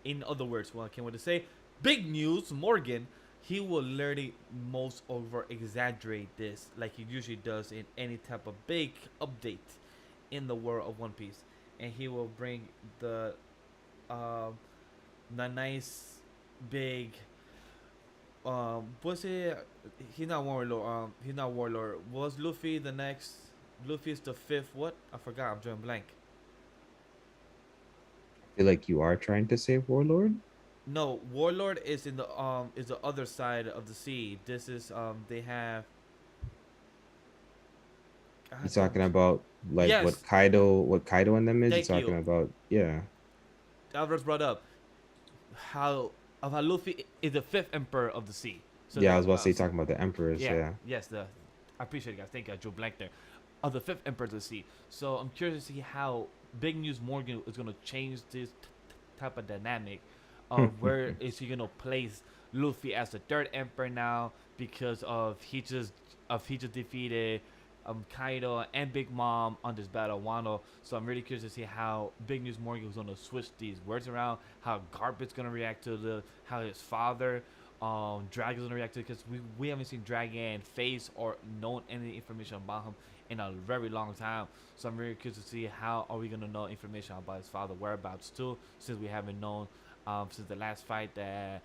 [SPEAKER 1] in other words, what can we say? Big news, Morgan. He will literally most over exaggerate this like he usually does in any type of big update in the world of One Piece, and he will bring um the nice big what's it? He's not warlord. He's not warlord. Was Luffy the next? Luffy's the fifth. What? I forgot. I'm drawing blank.
[SPEAKER 3] I feel like you are trying to say Warlord.
[SPEAKER 1] No, warlord is the other side of the sea. This is they have.
[SPEAKER 3] You're talking about like
[SPEAKER 1] Yes,
[SPEAKER 3] What Kaido and them is.
[SPEAKER 1] thank
[SPEAKER 3] You're
[SPEAKER 1] you.
[SPEAKER 3] talking about, yeah.
[SPEAKER 1] Alvarez brought up how how Luffy is the fifth emperor of the sea. So
[SPEAKER 3] Yeah, I
[SPEAKER 1] that
[SPEAKER 3] was about to say talking about the emperors.
[SPEAKER 1] yeah,
[SPEAKER 3] Yeah.
[SPEAKER 1] yes, the I appreciate it, guys. Thank you. I drew blank there. Of the fifth emperor of the sea. So I'm curious to see how Big News Morgan is gonna change this type of dynamic. Where is he gonna place Luffy as the third emperor now because he just defeated Kaido and Big Mom on this battle of Wano. So I'm really curious to see how Big News Morgan is gonna switch these words around. How Garbage gonna react to how his father Dragon's gonna react to, because we haven't seen Dragon face or known any information about him in a very long time. So I'm very curious to see how are we gonna know information about his father whereabouts too, since we haven't known since the last fight that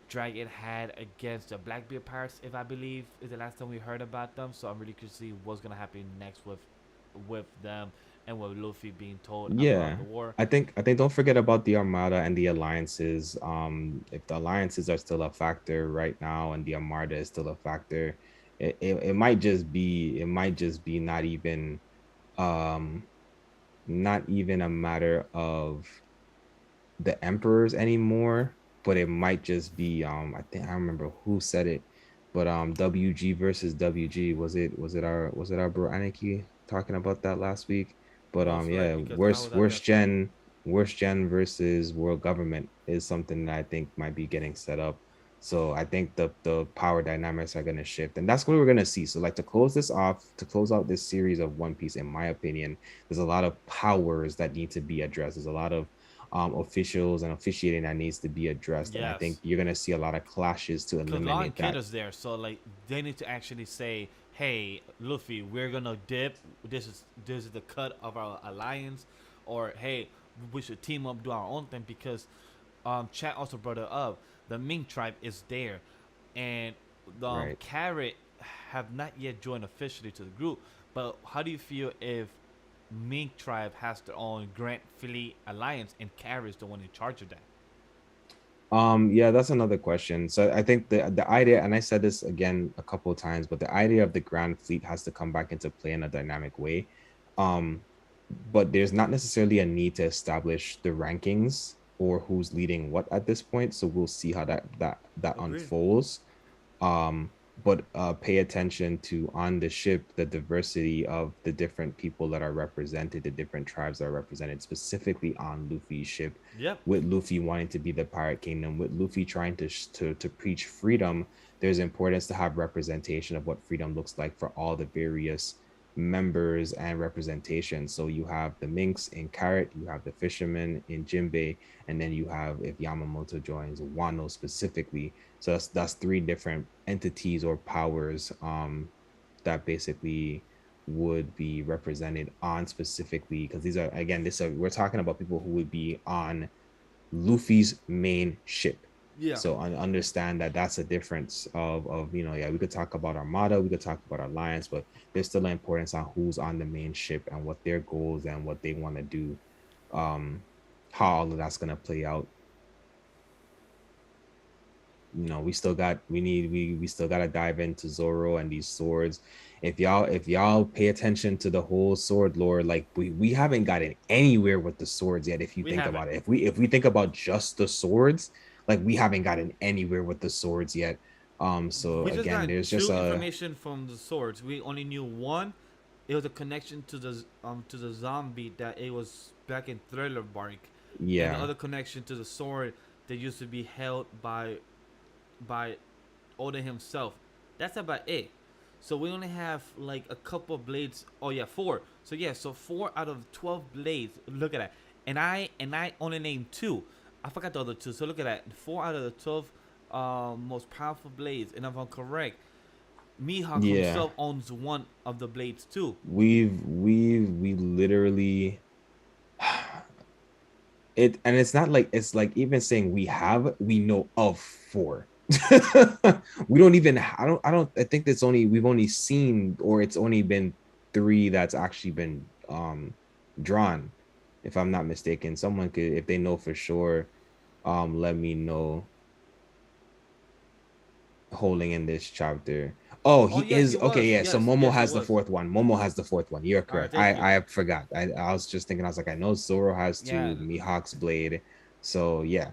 [SPEAKER 1] Dragon had against the Blackbeard Pirates, if I believe is the last time we heard about them. So I'm really curious to see what's gonna happen next with them and with Luffy being told about
[SPEAKER 3] Yeah.
[SPEAKER 1] the war.
[SPEAKER 3] I think don't forget about the Armada and the alliances. If the alliances are still a factor right now and the Armada is still a factor, it might just be um not even a matter of the emperors anymore, but it might just be I think I remember who said it, but WG versus WG, was it our bro Aniki talking about that last week? But
[SPEAKER 1] Most
[SPEAKER 3] yeah,
[SPEAKER 1] likely, because I was at that
[SPEAKER 3] worst
[SPEAKER 1] fight.
[SPEAKER 3] gen versus world government is something that I think might be getting set up. So I think the power dynamics are gonna shift, and that's what we're gonna see. So like to close out this series of One Piece, in my opinion, there's a lot of powers that need to be addressed. There's a lot of officials and officiating that needs to be addressed. And I think
[SPEAKER 1] Yes.
[SPEAKER 3] you're going to see a lot of clashes to
[SPEAKER 1] Because Law and
[SPEAKER 3] eliminate
[SPEAKER 1] Kid
[SPEAKER 3] that.
[SPEAKER 1] is there, so like they need to actually say, "Hey, Luffy, we're gonna dip. This is the cut of our alliance," or "Hey, we should team up, do our own thing." Because Chat also brought it up. The Ming tribe is there, and the
[SPEAKER 3] Right.
[SPEAKER 1] Carrot have not yet joined officially to the group. But how do you feel if Ming tribe has their own Grand Fleet alliance and Carrot is the one in charge of that?
[SPEAKER 3] Yeah, that's another question. So I think the idea, and I said this again a couple of times, but the idea of the Grand Fleet has to come back into play in a dynamic way. Um, but there's not necessarily a need to establish the rankings or who's leading what at this point. So we'll see how that
[SPEAKER 1] Agreed.
[SPEAKER 3] unfolds. But pay attention to on the ship the diversity of the different people that are represented, the different tribes that are represented, specifically on Luffy's ship.
[SPEAKER 1] Yep.
[SPEAKER 3] With Luffy wanting to be the pirate kingdom, with Luffy trying to preach freedom, there's importance to have representation of what freedom looks like for all the various members and representation. So you have the minks in Carrot, you have the fishermen in Jinbei, and then you have, if Yamamoto joins, Wano specifically. So that's three different entities or powers that basically would be represented on specifically, because these are, again, we're talking about people who would be on Luffy's main ship.
[SPEAKER 1] Yeah.
[SPEAKER 3] So understand that that's a difference of yeah, we could talk about Armada, we could talk about Alliance, but there's still an importance on who's on the main ship and what their goals and what they want to do, how all of that's gonna play out. We still got we still got to dive into Zoro and these swords. If y'all pay attention to the whole sword lore, like we haven't gotten anywhere with the swords yet. If you
[SPEAKER 1] We
[SPEAKER 3] think
[SPEAKER 1] haven't.
[SPEAKER 3] about it, if we think about just the swords, like we haven't gotten anywhere with the swords yet. So
[SPEAKER 1] We just
[SPEAKER 3] again,
[SPEAKER 1] got
[SPEAKER 3] there's just
[SPEAKER 1] two
[SPEAKER 3] a
[SPEAKER 1] information from the swords. We only knew one. It was a connection to the zombie that it was back in Thriller Bark, and the
[SPEAKER 3] yeah.
[SPEAKER 1] other connection to the sword that used to be held by Oda himself. That's about it. So we only have like a couple of blades. Oh yeah, four. So yeah, so 4 out of 12 blades. Look at that. and I only named two. I forgot the other two. So look at that. 4 out of the 12 most powerful blades, and if I'm correct, Mihawk
[SPEAKER 3] Yeah,
[SPEAKER 1] himself owns one of the blades too.
[SPEAKER 3] we literally it, and it's not like it's like even saying we know of four. We don't even I think that's only we've only seen, or it's only been three that's actually been drawn, if I'm not mistaken. Someone could, if they know for sure, let me know. Holding in this chapter. Oh,
[SPEAKER 1] Oh
[SPEAKER 3] he
[SPEAKER 1] yes,
[SPEAKER 3] is
[SPEAKER 1] he
[SPEAKER 3] okay.
[SPEAKER 1] was.
[SPEAKER 3] Yeah, so
[SPEAKER 1] Yes,
[SPEAKER 3] Momo
[SPEAKER 1] yes, he
[SPEAKER 3] has the
[SPEAKER 1] was.
[SPEAKER 3] fourth one. Momo has the fourth one. You're
[SPEAKER 1] All right,
[SPEAKER 3] correct.
[SPEAKER 1] thank you.
[SPEAKER 3] I forgot. I was just thinking. I was like, I know Zoro has
[SPEAKER 1] Yeah,
[SPEAKER 3] two. Mihawk's blade. So yeah.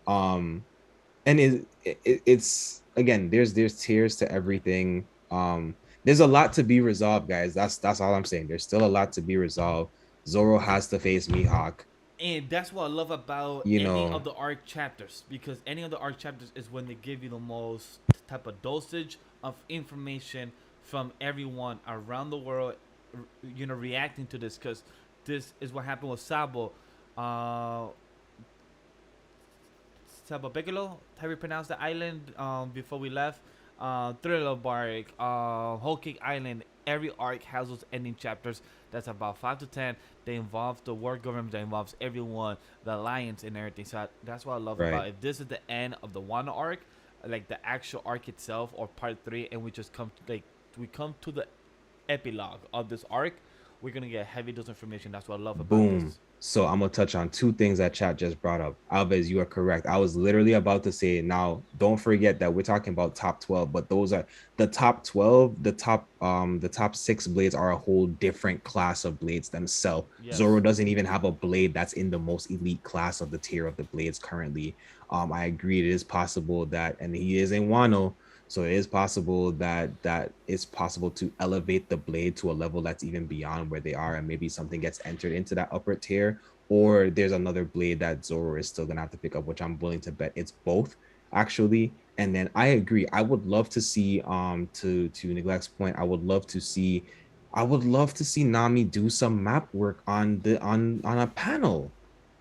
[SPEAKER 3] Um, and it's again. There's tiers to everything. There's a lot to be resolved, guys. That's all I'm saying. There's still a lot to be resolved. Zoro has to face Mihawk.
[SPEAKER 1] and that's what I love about
[SPEAKER 3] You
[SPEAKER 1] any
[SPEAKER 3] know,
[SPEAKER 1] of the arc chapters, because any of the arc chapters is when they give you the most type of dosage of information from everyone around the world, reacting to this, because this is what happened with uh, Sabo Bigelow, how we pronounce the island before we left. Thriller Bark, Whole Cake Island. Every arc has those ending chapters. That's about 5 to 10. They involve the world government. That involves everyone, the alliance, and everything. So that's what I love
[SPEAKER 3] right?
[SPEAKER 1] about. If this is the end of the one arc, like the actual arc itself, or part 3, and we just come to we come to the epilogue of this arc, we're gonna get heavy dose information. That's what I love about
[SPEAKER 3] Boom.
[SPEAKER 1] this.
[SPEAKER 3] So I'm gonna touch on two things that chat just brought up. Alves, you are correct. I was literally about to say, now don't forget that we're talking about top 12, but those are the top 12, the top six blades are a whole different class of blades themselves. Zoro
[SPEAKER 1] Yes.
[SPEAKER 3] doesn't even have a blade that's in the most elite class of the tier of the blades currently. I agree, it is possible that, and he is in Wano, so it is possible that it's possible to elevate the blade to a level that's even beyond where they are, and maybe something gets entered into that upper tier, or there's another blade that Zoro is still gonna have to pick up, which I'm willing to bet it's both actually. And then I agree. I would love to see to Neglect's point, I would love to see Nami do some map work on the on a panel,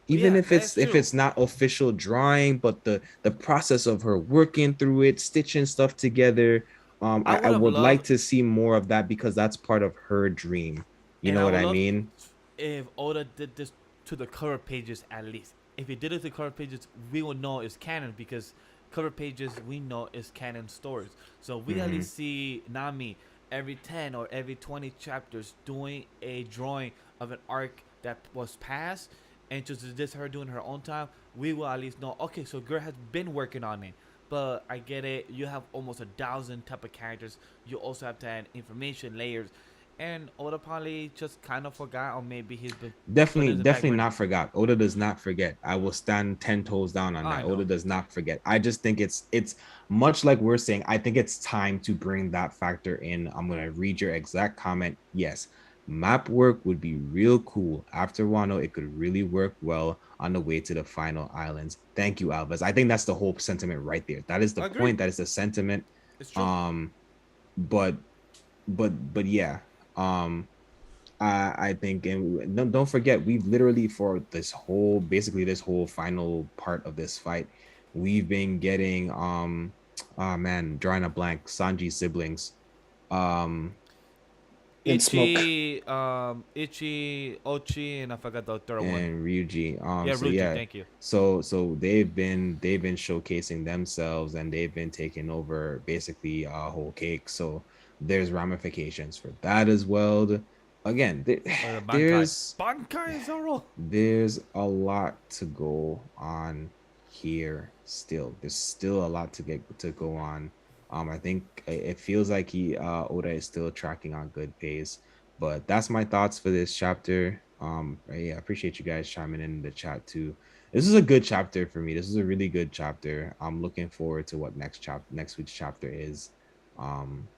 [SPEAKER 3] even
[SPEAKER 1] Yeah, that is
[SPEAKER 3] if
[SPEAKER 1] true.
[SPEAKER 3] it's not official drawing, but the process of her working through it, stitching stuff together.
[SPEAKER 1] I
[SPEAKER 3] I
[SPEAKER 1] would have
[SPEAKER 3] would
[SPEAKER 1] loved
[SPEAKER 3] like to see more of that because that's part of her dream. You
[SPEAKER 1] And
[SPEAKER 3] know
[SPEAKER 1] I
[SPEAKER 3] what
[SPEAKER 1] would
[SPEAKER 3] I
[SPEAKER 1] love
[SPEAKER 3] mean?
[SPEAKER 1] if Oda did this to the cover pages at least. If he did it to cover pages, we would know it's canon, because cover pages we know is canon stories. So we at
[SPEAKER 3] Mm-hmm.
[SPEAKER 1] least see Nami every 10 or every 20 chapters doing a drawing of an arc that was past, and just this her doing her own time. We will at least know, okay, so girl has been working on it. But I get it. You have almost 1,000 type of characters. You also have to add information layers, and Oda probably just kind of forgot, or maybe he's been putting it in the back
[SPEAKER 3] Definitely
[SPEAKER 1] burner.
[SPEAKER 3] not forgot. Oda does not forget. I will stand 10 toes down
[SPEAKER 1] Oh,
[SPEAKER 3] on
[SPEAKER 1] I
[SPEAKER 3] that.
[SPEAKER 1] know.
[SPEAKER 3] Oda does not forget. I just think it's much like we're saying. I think it's time to bring that factor in. I'm gonna read your exact comment. Yes, map work would be real cool. After Wano, it could really work well on the way to the final islands. Thank you, Alves. I think that's the whole sentiment right there. That is the
[SPEAKER 1] I agree.
[SPEAKER 3] point. That is the sentiment.
[SPEAKER 1] It's true.
[SPEAKER 3] Um, but but yeah. Um, I think, and don't forget, we've literally for this whole, basically this whole final part of this fight, we've been getting oh man, drawing a blank, Sanji siblings, um,
[SPEAKER 2] And smoke.
[SPEAKER 1] Ichi, Ochi, and I forgot the third one.
[SPEAKER 3] and Ryuji.
[SPEAKER 1] Yeah,
[SPEAKER 3] So
[SPEAKER 1] Ruji.
[SPEAKER 3] yeah,
[SPEAKER 1] Thank you.
[SPEAKER 3] so they've been showcasing themselves, and they've been taking over basically a whole cake. So there's ramifications for that as well. Again,
[SPEAKER 1] The Bankai.
[SPEAKER 3] there's
[SPEAKER 1] Bankai Zoro.
[SPEAKER 3] there's a lot to go on here still. There's still a lot to go on. I think it feels like Oda is still tracking on good pace. But that's my thoughts for this chapter. Yeah, I appreciate you guys chiming in the chat too. This is a good chapter for me. This is a really good chapter. I'm looking forward to what next week's chapter is. Um,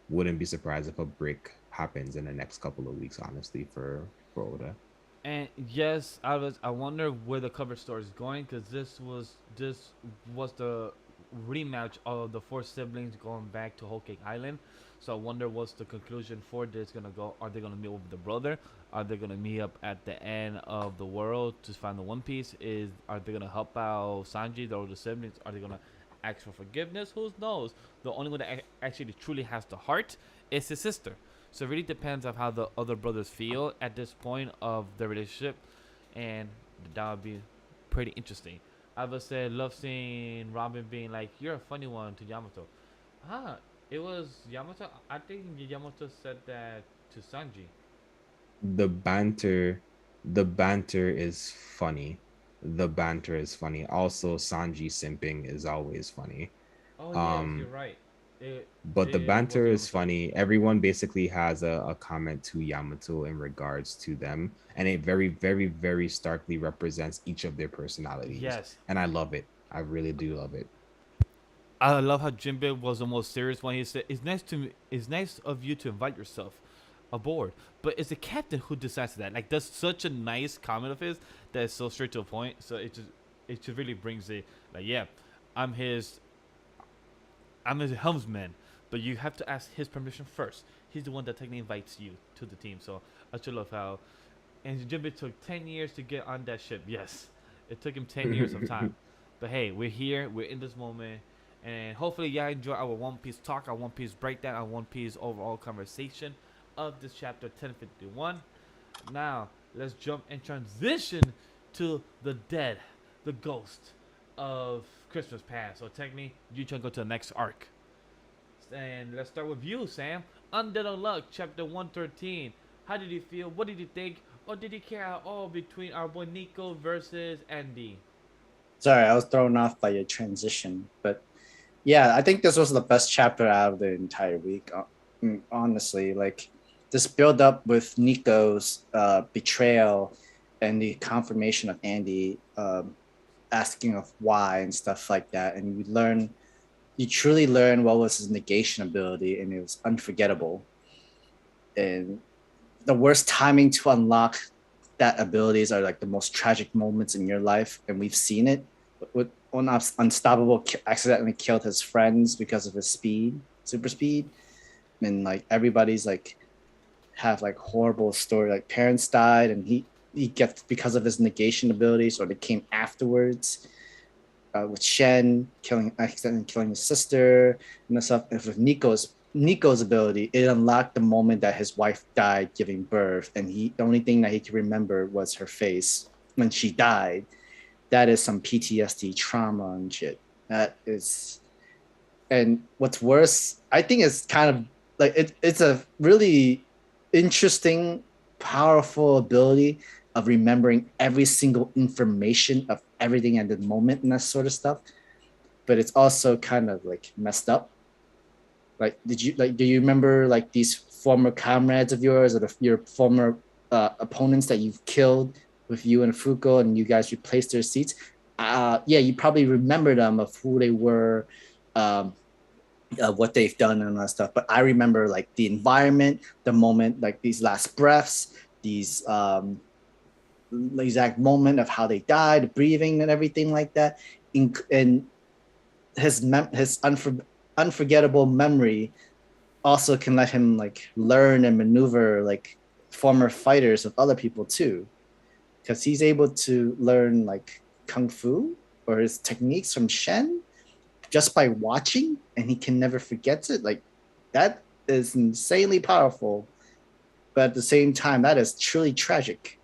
[SPEAKER 3] wouldn't be surprised if a break happens in the next couple of weeks, honestly, for Oda.
[SPEAKER 1] And yes, I wonder where the cover story is going, because this was the rematch of the four siblings going back to Whole Cake Island. So I wonder what's the conclusion for this gonna go. Are they gonna meet with the brother? Are they gonna meet up at the end of the world to find the One Piece? Are they gonna help out Sanji, the older siblings? Are they gonna ask for forgiveness? Who knows? The only one that actually truly has the heart is his sister. So it really depends on how the other brothers feel at this point of the relationship, and that would be pretty interesting. I would say love seeing Robin being like, "You're a funny one" to Yamato. Huh? It was Yamato. I think Yamato said that to Sanji.
[SPEAKER 3] The banter, the banter is funny. The banter is funny. Also, Sanji simping is always funny.
[SPEAKER 1] Oh yes, you're
[SPEAKER 3] Um,
[SPEAKER 1] right. It
[SPEAKER 3] but the
[SPEAKER 1] it was
[SPEAKER 3] banter is
[SPEAKER 1] Yamato.
[SPEAKER 3] funny. Everyone basically has a comment to Yamato in regards to them, and it very, very, very starkly represents each of their personalities.
[SPEAKER 1] Yes,
[SPEAKER 3] And I love it. I really do love it.
[SPEAKER 1] I love how Jinbei was the most serious when he said, It's nice of you to invite yourself aboard, but it's the captain who decides that." Like that's such a nice comment of his that is so straight to the point. So it just really brings it like, yeah, I'm his I'm his helmsman, but you have to ask his permission first. He's the one that technically invites you to the team. So I just love how, and Jinbei took 10 years to get on that ship. Yes, it took him 10 years of time, but hey, we're here. We're in this moment. And hopefully, y'all enjoy our One Piece talk, our One Piece breakdown, our One Piece overall conversation of this chapter 1051. Now, let's jump and transition to the dead, the ghost of Christmas past. So, technically, you try to go to the next arc. And let's start with you, Sam. Undead Unluck, chapter 113. How did you feel? What did you think? Or did you care at all between our boy Nico versus Andy?
[SPEAKER 2] Sorry, I was thrown off by your transition, but yeah, I think this was the best chapter out of the entire week. Honestly, like this build up with Nico's betrayal and the confirmation of Andy asking of why and stuff like that, and you truly learn what was his negation ability, and it was unforgettable. And the worst timing to unlock that abilities are like the most tragic moments in your life, and we've seen it. When Unstoppable accidentally killed his friends because of his speed, super speed, and like everybody's like have like horrible story, like parents died, and he gets because of his negation abilities, or they came afterwards. With Shen accidentally killing his sister and stuff. And with Nico's ability, it unlocked the moment that his wife died giving birth, and the only thing that he could remember was her face when she died. That is some PTSD trauma and shit. That is, and what's worse, I think it's kind of like it's a really interesting, powerful ability of remembering every single information of everything at the moment and that sort of stuff. But it's also kind of like messed up. Like, do you remember like these former comrades of yours, or your former opponents that you've killed with you and Fuko, and you guys replaced their seats? Yeah, you probably remember them of who they were, what they've done and that stuff. But I remember like the environment, the moment, like these last breaths, these the exact moment of how they died, breathing and everything like that. And his unforgettable memory also can let him like learn and maneuver like former fighters of other people too, because he's able to learn like kung fu or his techniques from Shen just by watching, and he can never forget it. Like that is insanely powerful, but at the same time, that is truly tragic.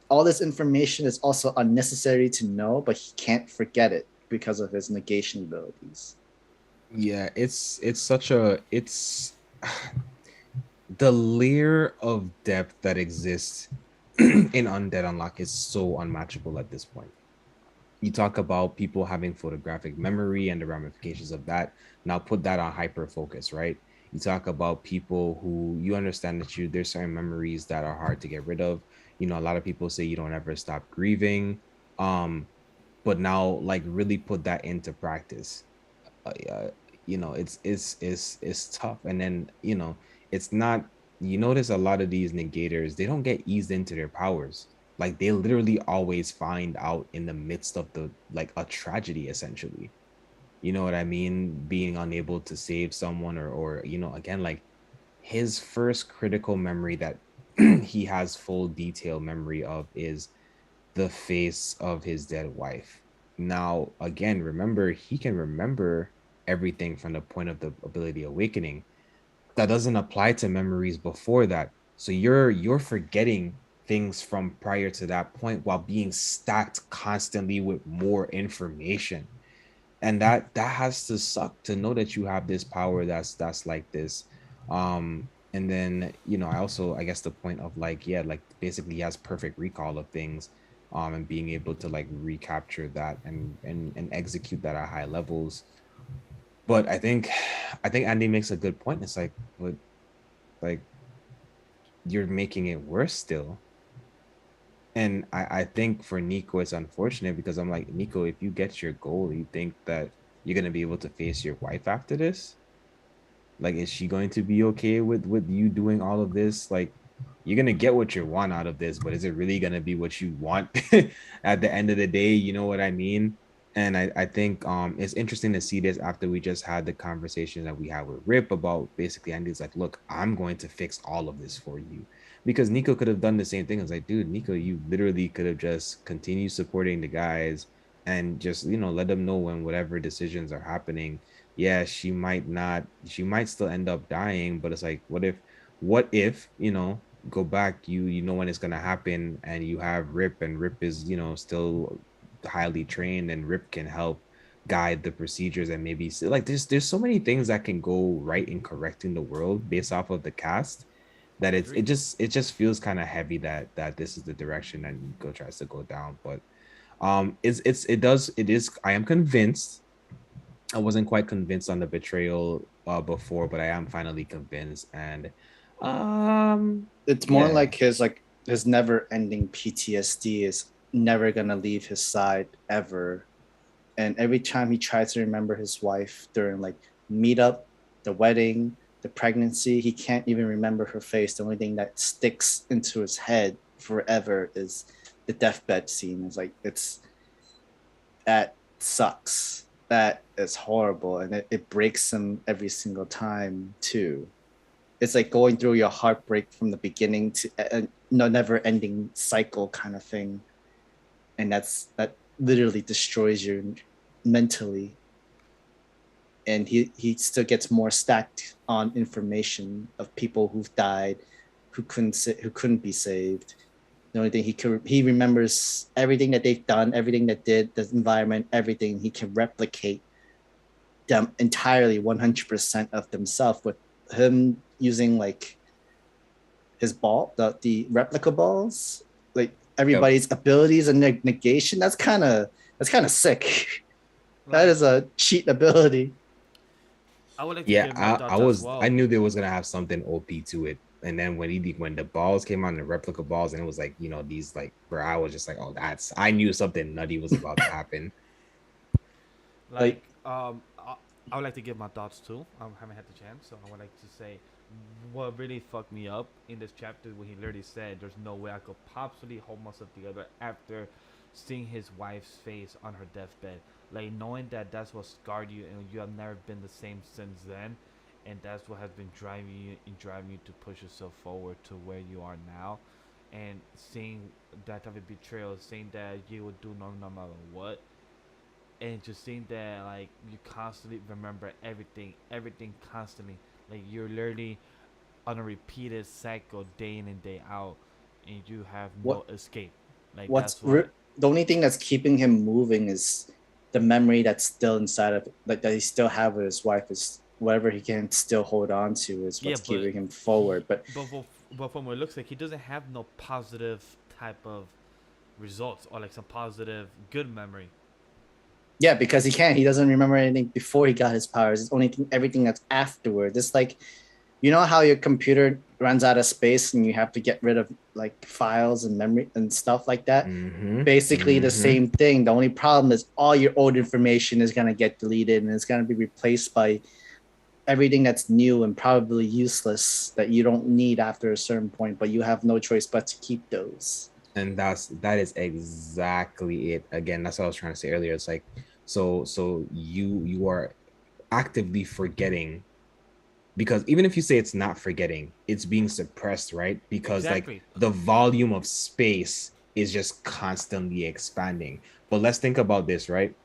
[SPEAKER 2] All this information is also unnecessary to know, but he can't forget it because of his negation abilities.
[SPEAKER 3] Yeah, it's such a it's the layer of depth that exists in Undead Unlock is so unmatchable at this point. You talk about people having photographic memory and the ramifications of that. Now put that on hyper focus, right? You talk about people who you understand that there's certain memories that are hard to get rid of. You know, a lot of people say you don't ever stop grieving. Um, but now like really put that into practice. Uh, it's tough. And then it's not. You notice a lot of these negators, they don't get eased into their powers. Like they literally always find out in the midst of the like a tragedy essentially. you know what I mean, being unable to save someone, or again, like his first critical memory that he has full detail memory of is the face of his dead wife. Now, again, remember, he can remember everything from the point of the ability awakening. That doesn't apply to memories before that. So you're forgetting things from prior to that point while being stacked constantly with more information. And that has to suck to know that you have this power that's like this. And then I also, I guess, the point of like, yeah, like basically he has perfect recall of things, and being able to like recapture that and execute that at high levels. But I think Andy makes a good point. It's like, but like, you're making it worse still. And I think for Nico it's unfortunate, because I'm like, Nico, if you get your goal, you think that you're gonna be able to face your wife after this? Like, is she going to be okay with you doing all of this? Like, you're gonna get what you want out of this, but is it really gonna be what you want at the end of the day? You know what I mean? And I think it's interesting to see this after we just had the conversation that we had with Rip about basically Andy's like, look, I'm going to fix all of this for you. Because Nico could have done the same thing. I was like, dude, Nico, you literally could have just continued supporting the guys and just, let them know when whatever decisions are happening. Yeah, she might still end up dying, but it's like, what if go back, you know when it's gonna happen, and you have Rip, and Rip is still highly trained, and Rip can help guide the procedures, and maybe like there's so many things that can go right in correcting the world based off of the cast, that it
[SPEAKER 1] Agreed.
[SPEAKER 3] just feels kind of heavy that this is the direction that Nico tries to go down. But it is, I am convinced. I wasn't quite convinced on the betrayal before, but I am finally convinced. And
[SPEAKER 2] It's more
[SPEAKER 3] yeah.
[SPEAKER 2] like his never ending PTSD is never gonna leave his side ever. And every time he tries to remember his wife during like meetup, the wedding, the pregnancy, he can't even remember her face. The only thing that sticks into his head forever is the deathbed scene. It's like that sucks. That is horrible, and it breaks him every single time too. It's like going through your heartbreak from the beginning to no never ending cycle kind of thing, and that literally destroys you mentally. And he still gets more stacked on information of people who've died, who couldn't be saved. The only thing he remembers everything that they've done, everything that did, the environment, everything. He can replicate them entirely, 100% of themselves, with him using like his ball, the replica balls, like
[SPEAKER 3] Yep.
[SPEAKER 2] everybody's abilities and negation. That's kind of sick. That
[SPEAKER 1] Like,
[SPEAKER 2] is a cheat ability.
[SPEAKER 1] I would like to
[SPEAKER 3] Yeah,
[SPEAKER 1] give my thoughts as
[SPEAKER 3] I
[SPEAKER 1] well.
[SPEAKER 3] knew there was gonna have something OP to it. And then when the balls came out, the replica balls, and it was like, these like, where I was just like, oh, I knew something nutty was about to happen.
[SPEAKER 1] Like,
[SPEAKER 2] Like
[SPEAKER 1] I would like to give my thoughts too. I haven't had the chance, so I would like to say what really fucked me up in this chapter when he literally said, "There's no way I could possibly hold myself together after seeing his wife's face on her deathbed. Like knowing that that's what scarred you, and you have never been the same since then, and that's what has been driving you to push yourself forward to where you are now, and seeing that type of betrayal, saying that you would do no matter what." And just seeing that like you constantly remember everything constantly, like you're literally on a repeated cycle day in and day out, and you have
[SPEAKER 2] what
[SPEAKER 1] no escape. Like
[SPEAKER 2] what's
[SPEAKER 1] that's what.
[SPEAKER 2] the only thing that's keeping him moving is the memory that's still inside of, like, that he still have with his wife, is whatever he can still hold on to is
[SPEAKER 1] Yeah,
[SPEAKER 2] what's
[SPEAKER 1] but
[SPEAKER 2] keeping him
[SPEAKER 1] he
[SPEAKER 2] forward. But
[SPEAKER 1] but from what it looks like, he doesn't have no positive type of results or like some positive good memory.
[SPEAKER 2] yeah, because he doesn't remember anything before he got his powers. It's only everything that's afterward. It's like, you know how your computer runs out of space and you have to get rid of like files and memory and stuff like that.
[SPEAKER 3] Mm-hmm.
[SPEAKER 2] Basically the
[SPEAKER 3] Mm-hmm.
[SPEAKER 2] same thing. The only problem is all your old information is going to get deleted, and it's going to be replaced by everything that's new and probably useless that you don't need after a certain point, but you have no choice but to keep those.
[SPEAKER 3] And that is exactly it. Again, that's what I was trying to say earlier. It's like, So you are actively forgetting, because even if you say it's not forgetting, it's being suppressed, right? Because like
[SPEAKER 1] Exactly.
[SPEAKER 3] the volume of space is just constantly expanding. But let's think about this, right?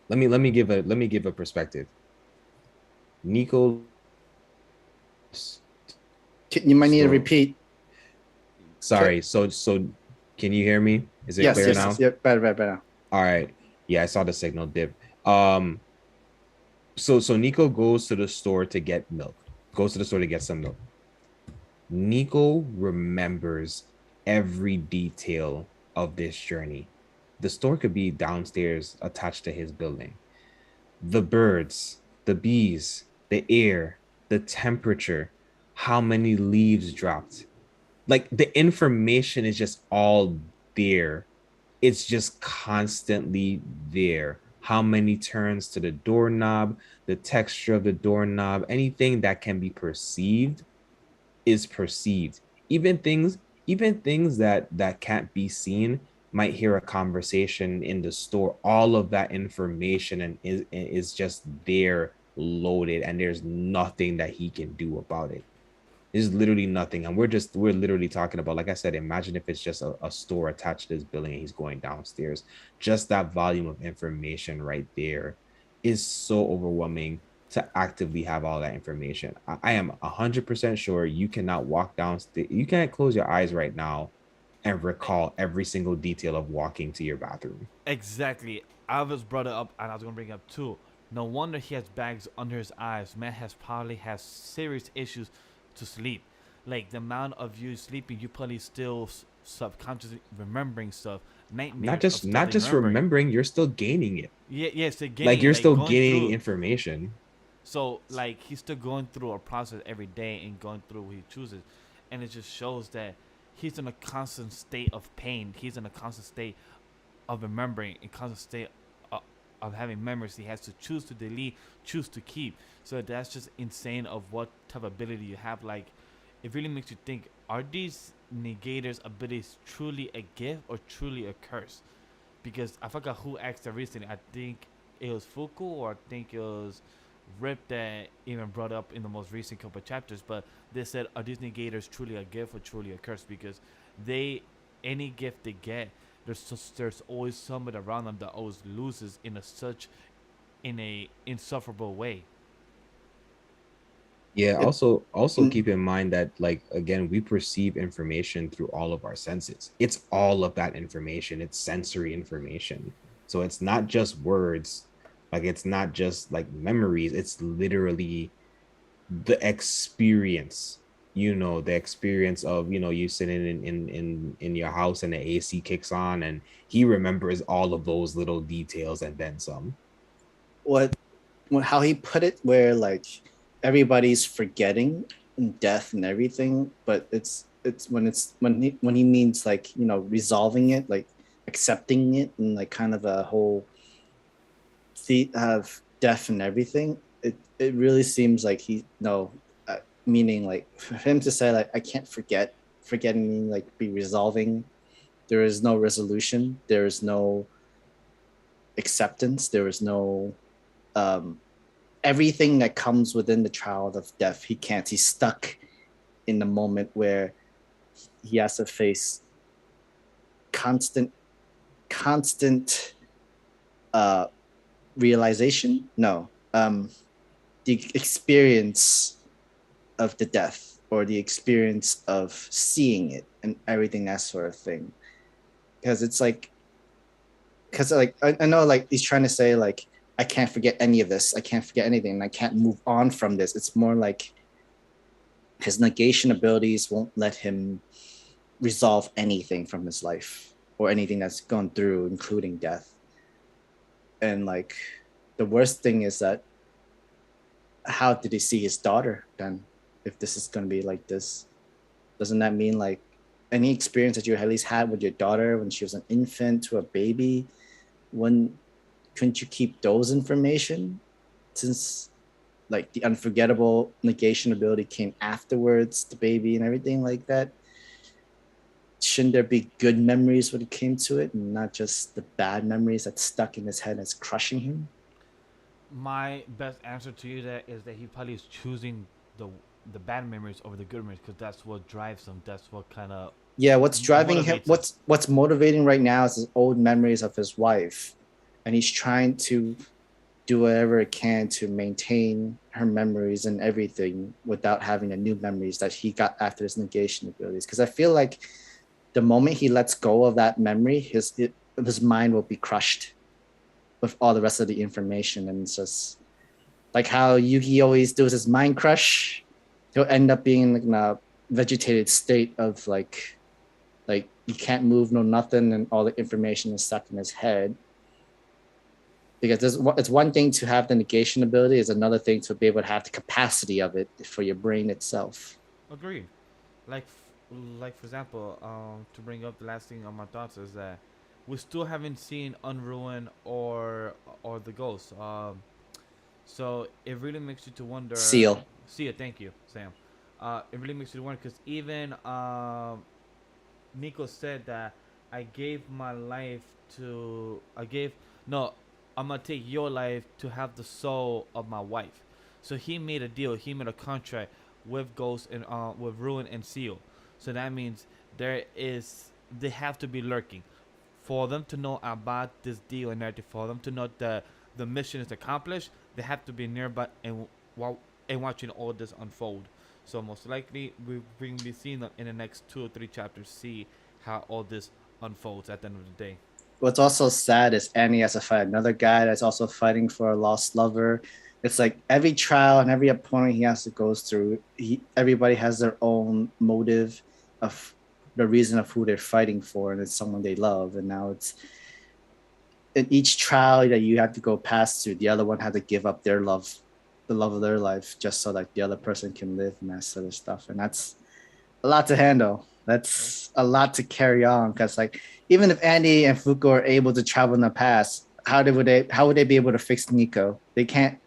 [SPEAKER 3] Let me give a perspective. Nico
[SPEAKER 2] You might need to
[SPEAKER 3] store.
[SPEAKER 2] repeat.
[SPEAKER 3] Sorry. So can you hear me? Is it
[SPEAKER 2] Yes,
[SPEAKER 3] clear
[SPEAKER 2] yes,
[SPEAKER 3] now?
[SPEAKER 2] yeah, better.
[SPEAKER 3] All right. Yeah, I saw the signal dip. Um, so Nico goes to the store to get milk. Goes to the store to get some milk. Nico remembers every detail of this journey. The store could be downstairs attached to his building. The birds, the bees, the air, the temperature, how many leaves dropped. Like the information is just all there. It's just constantly there. How many turns to the doorknob, the texture of the doorknob, anything that can be perceived is perceived. Even things, even things that can't be seen, might hear a conversation in the store. All of that information and is just there, loaded, and there's nothing that he can do about it. There's literally nothing. And we're literally talking about, like I said, imagine if it's just a store attached to this building and he's going downstairs. Just that volume of information right there is so overwhelming to actively have all that information. I am 100% sure you cannot walk downstairs. You can't close your eyes right now and recall every single detail of walking to your bathroom.
[SPEAKER 1] Exactly. I was brought it up, and I was gonna bring it up too. No wonder he has bags under his eyes. Man has probably has serious issues to sleep. Like the amount of you sleeping, you probably still subconsciously remembering stuff,
[SPEAKER 3] Not
[SPEAKER 1] nightmares of
[SPEAKER 3] just
[SPEAKER 1] stuff
[SPEAKER 3] not
[SPEAKER 1] that you
[SPEAKER 3] just
[SPEAKER 1] remembering.
[SPEAKER 3] remembering, you're still gaining it.
[SPEAKER 1] Yeah, yes, they're
[SPEAKER 3] Like
[SPEAKER 1] getting
[SPEAKER 3] you're
[SPEAKER 1] like
[SPEAKER 3] still
[SPEAKER 1] going
[SPEAKER 3] gaining
[SPEAKER 1] through.
[SPEAKER 3] information.
[SPEAKER 1] So like he's still going through a process every day and going through what he chooses, and it just shows that he's in a constant state of pain. He's in a constant state of remembering, a constant state of having memories. He has to choose to delete, choose to keep. So that's just insane of what type of ability you have. Like it really makes you think: are these negators' abilities truly a gift or truly a curse? Because I forgot who asked that recently. I think it was Fuku, or I think it was Rip that even brought up in the most recent couple of chapters. But they said, are these negators truly a gift or truly a curse? Because they, any gift they get, there's always somebody around them that always loses in a such in a insufferable way.
[SPEAKER 3] Yeah,
[SPEAKER 2] It,
[SPEAKER 3] also
[SPEAKER 2] mm,
[SPEAKER 3] keep in mind that, like, again, we perceive information through all of our senses. It's all of that information. It's sensory information. So it's not just words, like it's not just like memories. It's literally the experience. The experience of, you sitting in your house and the AC kicks on and he remembers all of those little details and then some.
[SPEAKER 2] what how he put it, where like everybody's forgetting and death and everything, but it's when he means like resolving it, like accepting it, and like kind of a whole feat of death and everything. It really seems like he no meaning like for him to say like I can't forget, forgetting meaning like be resolving. There is no resolution. There is no acceptance. There is no um everything that comes within the child of death. He can't. He's stuck in the moment where he has to face constant, constant uh, realization. No, the experience of the death, or the experience of seeing it and everything, that sort of thing. Because it's like, because like I know like he's trying to say like I can't forget any of this. I can't forget anything. I can't move on from this. It's more like his negation abilities won't let him resolve anything from his life or anything that's gone through, including death. And like the worst thing is that how did he see his daughter then? If this is going to be like this, doesn't that mean like any experience that you at least had with your daughter when she was an infant to a baby, when couldn't you keep those information, since like the unforgettable negation ability came afterwards, the baby and everything like that? shouldn't there be good memories when it came to it, and not just the bad memories that's stuck in his head that's crushing him?
[SPEAKER 1] My best answer to you that is that he probably is choosing the the bad memories over the good memories because that's what drives him. That's what kind of
[SPEAKER 2] Yeah, what's driving him?
[SPEAKER 1] motivates him.
[SPEAKER 2] What's motivating right now is his old memories of his wife, and he's trying to do whatever it can to maintain her memories and everything without having the new memories that he got after his negation abilities. Because I feel like the moment he lets go of that memory, his mind will be crushed with all the rest of the information, and it's just like how Yugi always does his mind crush. He'll end up being like in a vegetated state of like he can't move, no nothing, and all the information is stuck in his head. Because it's one thing to have the negation ability, it's another thing to be able to have the capacity of it for your brain itself.
[SPEAKER 1] Agreed. Like, like for example, to bring up the last thing on my thoughts is that we still haven't seen Unruin or the Ghost. So it really makes you to wonder.
[SPEAKER 2] Seal.
[SPEAKER 1] See it. Thank you, Sam. It really makes you to wonder because even Nico said that I gave my life to. I gave no. I'm gonna take your life to have the soul of my wife. So he made a deal. He made a contract with Ghost and with Ruin and Seal. So that means they have to be lurking for them to know about this deal and everything. For them to know that the mission is accomplished, they have to be nearby and watching all this unfold. So most likely we're going to be seeing them in the next 2 or 3 chapters. See how all this unfolds at the end of the day.
[SPEAKER 2] What's also sad is Annie has to fight another guy that's also fighting for a lost lover. It's like every trial and every opponent he has to go through, everybody has their own motive of the reason of who they're fighting for, and it's someone they love. And now it's in each trial that you have to go past to, the other one had to give up their love, the love of their life, just so that the other person can live and that sort of stuff. And that's a lot to handle. That's a lot to carry on, because like even if Andy and Fuko are able to travel in the past, how would they be able to fix Nico? They can't.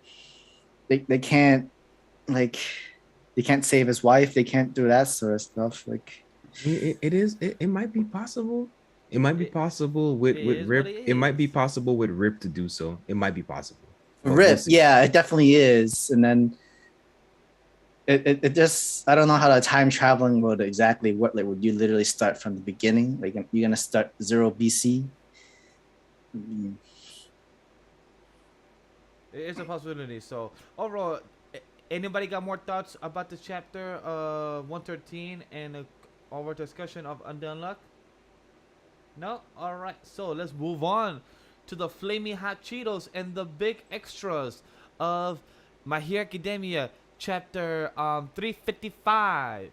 [SPEAKER 2] They can't like they can't save his wife. They can't do that sort of stuff. Like
[SPEAKER 3] it might be possible. It might be possible with Rip. It might be possible with Rip to do so. It might be possible.
[SPEAKER 2] Rip, yeah, it definitely is. And then it just, I don't know how the time traveling would exactly work. Like, would you literally start from the beginning? Like, you're gonna start 0 BC?
[SPEAKER 1] It's a possibility. So overall, anybody got more thoughts about the chapter 113 and our discussion of Undead Unluck? No? Alright, so let's move on to the flaming hot Cheetos and the big extras of My Hero Academia chapter 355.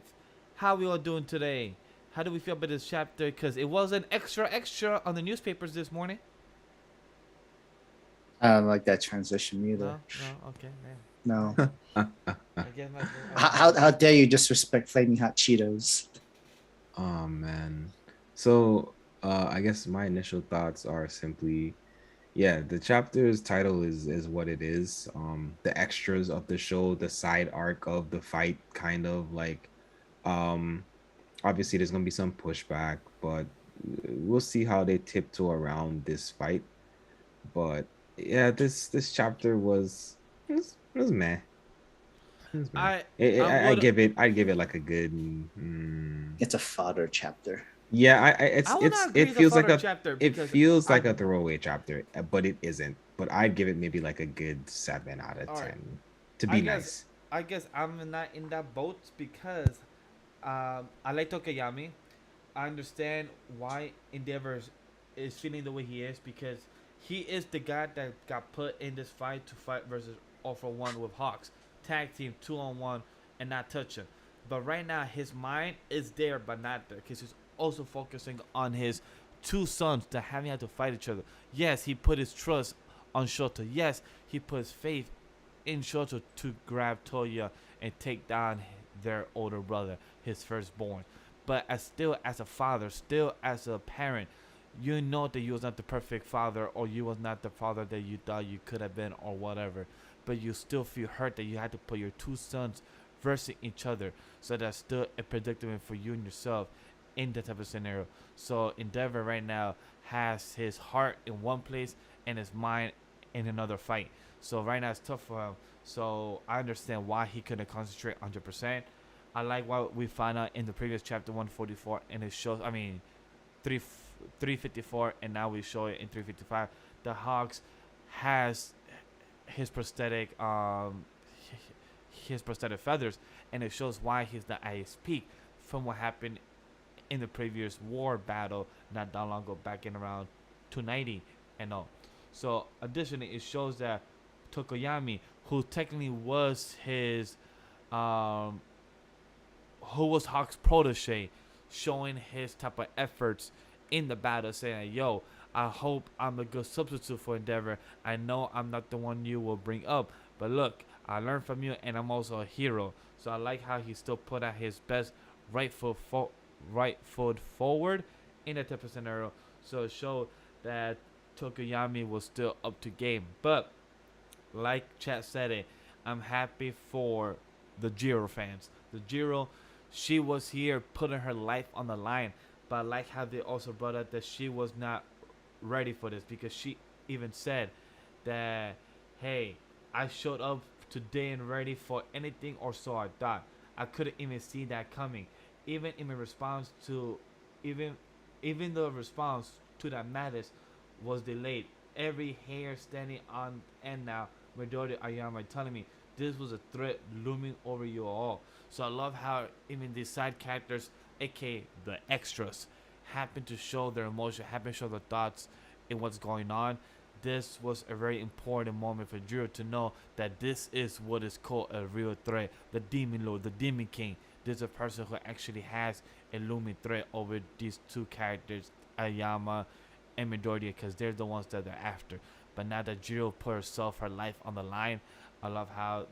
[SPEAKER 1] How we all doing today? How do we feel about this chapter? Because it was an extra on the newspapers this morning.
[SPEAKER 2] I don't like that transition either.
[SPEAKER 1] No, okay, man.
[SPEAKER 2] No.
[SPEAKER 1] I guess
[SPEAKER 2] How dare you disrespect flaming hot Cheetos?
[SPEAKER 3] Oh man. So I guess my initial thoughts are simply, yeah, the chapter's title is what it is. The extras of the show, the side arc of the fight, kind of like, obviously there's gonna be some pushback, but we'll see how they tiptoe around this fight. But yeah, this chapter was meh. I'd give it like a good.
[SPEAKER 2] It's a fodder chapter.
[SPEAKER 3] Yeah, it feels like a
[SPEAKER 1] a
[SPEAKER 3] throwaway chapter, but it isn't. But I'd give it maybe like a good 7 out of 10
[SPEAKER 1] right.
[SPEAKER 3] to be nice.
[SPEAKER 1] I guess I'm not in that boat because I like Tokayami. I understand why Endeavor is feeling the way he is because he is the guy that got put in this fight to fight versus All for One with Hawks. Tag team 2-on-1 and not touch him. But right now his mind is there but not there because he's also focusing on his 2 sons that haven't had to fight each other. Yes, he put his trust on Shoto. Yes, he put his faith in Shoto to grab Toya and take down their older brother, his firstborn. But still as a father, still as a parent, you know that you was not the perfect father or you was not the father that you thought you could have been or whatever. But you still feel hurt that you had to put your 2 sons versus each other. So that's still a predicament for you and yourself. in that type of scenario. So Endeavor right now has his heart in one place and his mind in another fight. So right now it's tough for him. So I understand why he couldn't concentrate 100%. I like what we found out in the previous chapter 144, and it shows. I mean, 354, and now we show it in 355. The Hawks has his prosthetic his prosthetic feathers, and it shows why he's not at his peak from what happened in the previous war battle not that long ago, back in around 290 and all. So additionally, it shows that Tokoyami, who technically was his who was Hawk's protege, showing his type of efforts in the battle, saying, yo, I hope I'm a good substitute for Endeavor. I know I'm not the one you will bring up, but look, I learned from you, and I'm also a hero. So I like how he still put out his best right foot forward in that type of scenario. So it showed that Tokoyami was still up to game. But like chat said it, I'm happy for the Jiro fans. The Jiro, she was here putting her life on the line. But I like how they also brought up that she was not ready for this, because she even said that, hey, I showed up today and ready for anything, or so I thought. I couldn't even see that coming. Even in response to, even the response to that madness was delayed. Every hair standing on end now, majority Ayama telling me this was a threat looming over you all. So I love how even these side characters, aka the extras, happen to show their emotion, happen to show their thoughts in what's going on. This was a very important moment for Jiro to know that this is what is called a real threat. The Demon Lord, the Demon King. This is a person who actually has a looming threat over these two characters, Ayama and Midoriya, because they're the ones that they're after. But now that Jiro put herself, her life on the line, I love how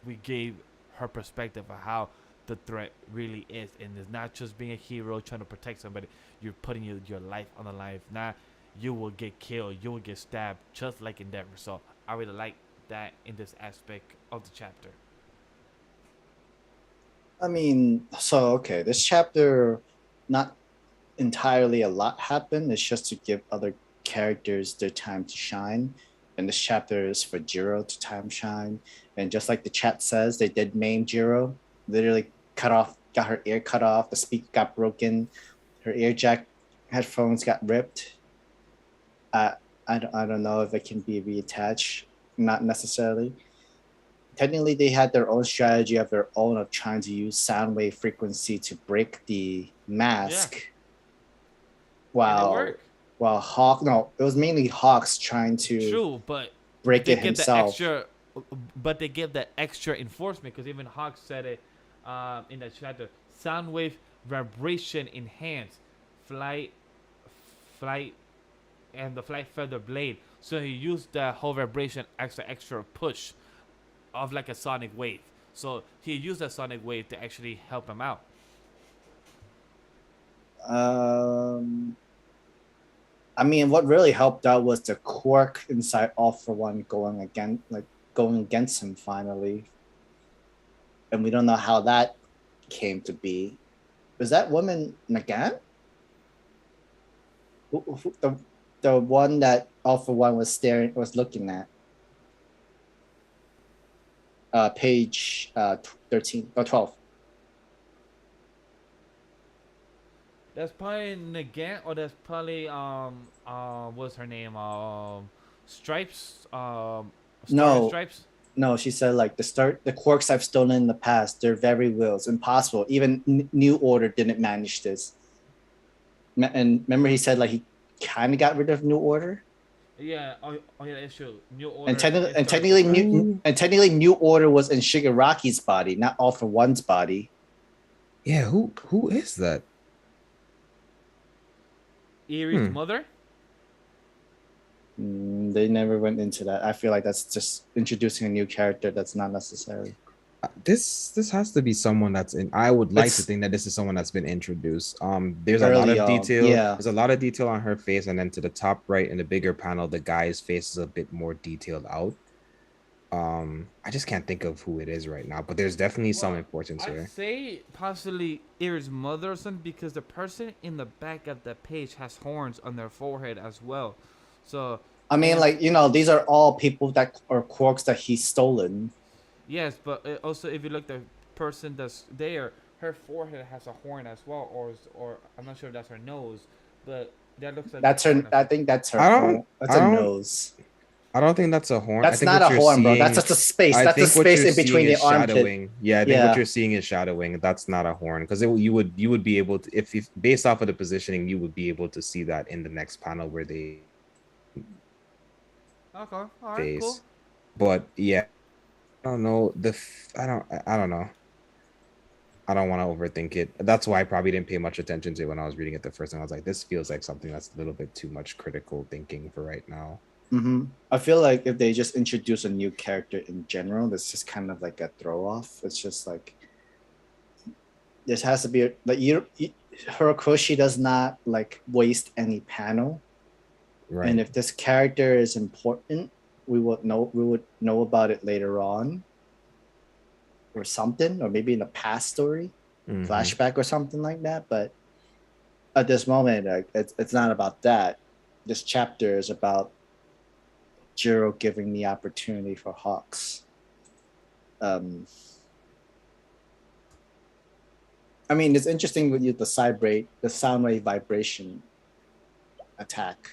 [SPEAKER 1] we gave her perspective of how the threat really is. And it's not just being a hero trying to protect somebody. You're putting your life on the line. If not, you will get killed. You will get stabbed, just like Endeavor. So I really like that in this aspect of the chapter.
[SPEAKER 2] I mean, so okay, this chapter, not entirely a lot happened. It's just to give other characters their time to shine. And this chapter is for Jiro to time shine. And just like the chat says, they did maim Jiro. Literally got her ear cut off. The speaker got broken. Her ear jack headphones got ripped. I don't know if it can be reattached. Not necessarily. Technically, they had their own strategy of their own of trying to use sound wave frequency to break the mask. Yeah. While Hawk, no, it was mainly Hawks trying to break it himself.
[SPEAKER 1] But they give that extra enforcement, because even Hawk said it in that chapter. Sound wave vibration enhanced flight, and the flight feather blade. So he used that whole vibration extra push of like a sonic wave. So he used that sonic wave to actually help him out.
[SPEAKER 2] I mean, what really helped out was the quirk inside All for One going against him finally. And we don't know how that came to be. Was that woman Nagan? The one that All for One was looking at. Page 13 or 12.
[SPEAKER 1] That's probably Nagant, or that's probably what's her name? Stripes.
[SPEAKER 2] No.
[SPEAKER 1] Stripes.
[SPEAKER 2] No, she said like the quirks I've stolen in the past, they're very real. It's impossible. Even New Order didn't manage this. And remember, he said like he kind of got rid of New Order.
[SPEAKER 1] Yeah. Oh yeah, it's true. New Order.
[SPEAKER 2] And technically, New Order was in Shigaraki's body, not All for One's body.
[SPEAKER 3] Yeah. Who is that?
[SPEAKER 1] Erie's mother?
[SPEAKER 2] They never went into that. I feel like that's just introducing a new character that's not necessary.
[SPEAKER 3] This has to be someone that's in. I would like to think that this is someone that's been introduced. There's a lot of detail.
[SPEAKER 2] Yeah.
[SPEAKER 3] There's a lot of detail on her face, and then to the top right in the bigger panel, the guy's face is a bit more detailed out. I just can't think of who it is right now, but there's definitely some
[SPEAKER 1] Well,
[SPEAKER 3] importance
[SPEAKER 1] I'd
[SPEAKER 3] here.
[SPEAKER 1] say possibly Iri's mother or something, because the person in the back of the page has horns on their forehead as well. So,
[SPEAKER 2] I mean,
[SPEAKER 1] and
[SPEAKER 2] like, you know, these are all people that are quirks that he's stolen.
[SPEAKER 1] yes, but also if you look the person that's there, her forehead has a horn as well, or I'm not sure if that's her nose, but that looks like
[SPEAKER 2] That's
[SPEAKER 1] a
[SPEAKER 2] her.
[SPEAKER 1] horn as
[SPEAKER 2] I
[SPEAKER 1] well.
[SPEAKER 2] think that's her.
[SPEAKER 3] I don't,
[SPEAKER 2] That's
[SPEAKER 3] I
[SPEAKER 2] a
[SPEAKER 3] don't,
[SPEAKER 2] nose.
[SPEAKER 3] I don't think that's a horn. I
[SPEAKER 2] That's
[SPEAKER 3] think
[SPEAKER 2] not
[SPEAKER 3] what
[SPEAKER 2] a
[SPEAKER 3] you're
[SPEAKER 2] horn, bro. That's
[SPEAKER 3] seeing,
[SPEAKER 2] just a space.
[SPEAKER 3] I
[SPEAKER 2] That's the
[SPEAKER 3] think what
[SPEAKER 2] space
[SPEAKER 3] you're
[SPEAKER 2] in
[SPEAKER 3] seeing
[SPEAKER 2] between the
[SPEAKER 3] is
[SPEAKER 2] armpit.
[SPEAKER 3] shadowing. Yeah, I think what
[SPEAKER 2] Yeah.
[SPEAKER 3] you're seeing is shadowing. That's not a horn because you would be able to, if based off of the positioning, you would be able to see that in the next panel where they
[SPEAKER 1] Okay, all right, cool.
[SPEAKER 3] face. But yeah, I don't know I don't know. I don't want to overthink it. That's why I probably didn't pay much attention to it when I was reading it the first time. I was like, this feels like something that's a little bit too much critical thinking for right now.
[SPEAKER 2] I feel like if they just introduce a new character in general, that's just kind of like a throw off. It's just like this has to be like Horikoshi does not like waste any panel.
[SPEAKER 3] Right.
[SPEAKER 2] And if this character is important, we would know about it later on. Or something, or maybe in a past story, flashback or something like that. But at this moment, it's not about that. This chapter is about Jiro giving the opportunity for Hawks. I mean, it's interesting with you the sound wave vibration attack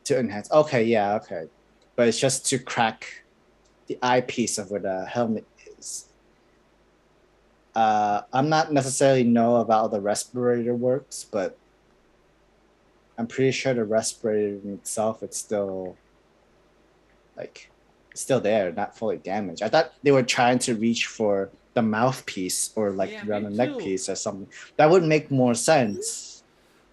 [SPEAKER 2] to enhance. Okay, yeah, okay, but it's just to crack the eyepiece of where the helmet is. I'm not necessarily know about how the respirator works, but I'm pretty sure the respirator in itself, it's still there, not fully damaged. I thought they were trying to reach for the mouthpiece or like around the neck piece or something. That would make more sense.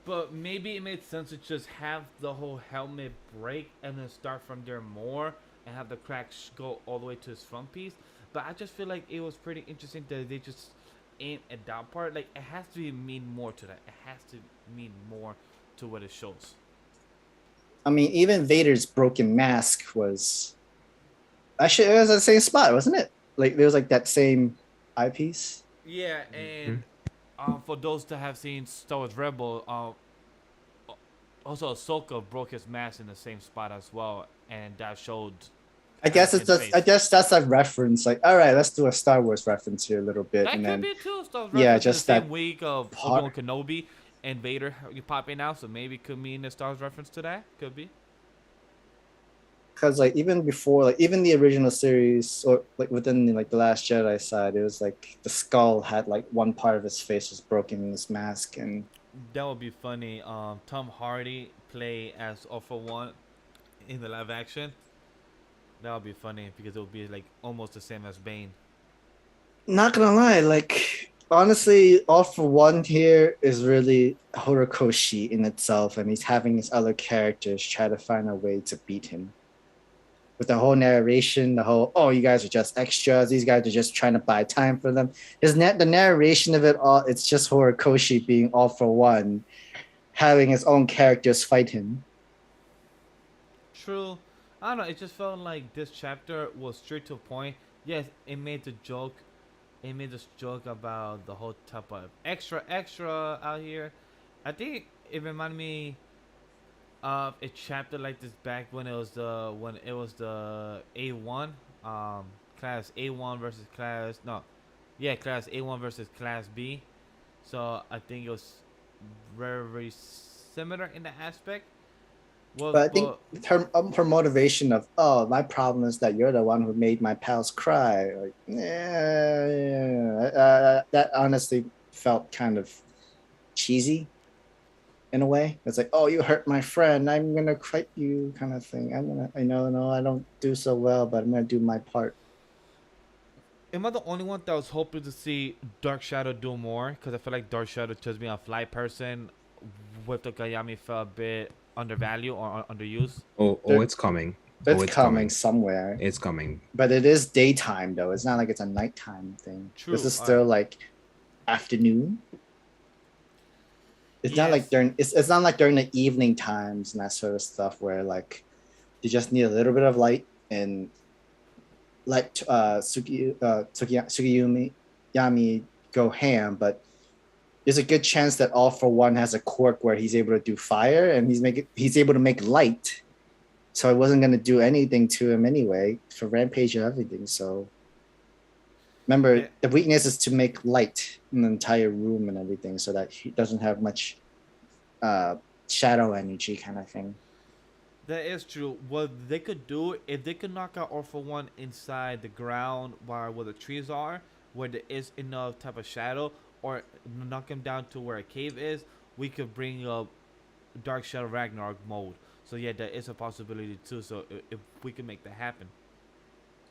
[SPEAKER 1] But maybe it made sense to just have the whole helmet break and then start from there more and have the cracks go all the way to his front piece. But I just feel like it was pretty interesting that they just aim at that part. Like, it has to mean more to that. It has to mean more to what it shows.
[SPEAKER 2] I mean, even Vader's broken mask was actually, it was the same spot, wasn't it? Like there was like that same eyepiece.
[SPEAKER 1] Yeah, and for those that have seen Star Wars Rebel, also Ahsoka broke his mask in the same spot as well, and that showed.
[SPEAKER 2] I guess it's just. I guess that's a reference. Like, all right, let's do a Star Wars reference here a little bit,
[SPEAKER 1] That
[SPEAKER 2] and
[SPEAKER 1] could
[SPEAKER 2] then
[SPEAKER 1] be too. Star Wars
[SPEAKER 2] yeah,
[SPEAKER 1] reference
[SPEAKER 2] just
[SPEAKER 1] in the
[SPEAKER 2] that
[SPEAKER 1] same week of Obi-Wan Kenobi and Vader popping out, so maybe it could mean a Star Wars reference to that. Could be.
[SPEAKER 2] Because like even before, like even the original series, or like within like the Last Jedi side, it was like the skull had like one part of his face was broken in his mask, and
[SPEAKER 1] that would be funny. Tom Hardy play as All for One in the live action. That would be funny because it would be like almost the same as Bane.
[SPEAKER 2] Not gonna lie, like honestly, All for One here is really Horikoshi in itself, and he's having his other characters try to find a way to beat him. With the whole narration, the whole you guys are just extras. These guys are just trying to buy time for them. The narration of it all, it's just Horikoshi being All for One, having his own characters fight him.
[SPEAKER 1] True. I don't know. It just felt like this chapter was straight to the point. Yes, it made the joke. It made this joke about the whole type of extra out here. I think it reminded me of a chapter like this back when it was the A1 class A1 versus class class A1 versus class B. So I think it was very similar in that aspect.
[SPEAKER 2] Well, but I think her motivation of my problem is that you're the one who made my pals cry. Like, that honestly felt kind of cheesy in a way. It's like, you hurt my friend, I'm gonna fight you, kind of thing. I don't do so well, but I'm gonna do my part.
[SPEAKER 1] Am I the only one that was hoping to see Dark Shadow do more? Because I feel like Dark Shadow just being a fly person with the Kayami felt a bit undervalued or underused.
[SPEAKER 3] It's coming.
[SPEAKER 2] It's coming somewhere.
[SPEAKER 3] It's coming.
[SPEAKER 2] But it is daytime though. It's not like it's a nighttime thing.
[SPEAKER 1] True.
[SPEAKER 2] This is still like afternoon. It's not like during it's not like during the evening times and that sort of stuff where like you just need a little bit of light and let Tsukiyumi Yami go ham, but there's a good chance that All for One has a quirk where he's able to do fire and he's able to make light. So I wasn't gonna do anything to him anyway for Rampage and everything. So remember,
[SPEAKER 1] Yeah,
[SPEAKER 2] the weakness is to make light in the entire room and everything, so that he doesn't have much shadow energy kind of thing.
[SPEAKER 1] that is true. What they could do if they could knock out All for One inside the ground where the trees are, where there is enough type of shadow, or knock him down to where a cave is, we could bring up Dark Shadow Ragnarok mode. So yeah, that is a possibility too. So if we can make that happen.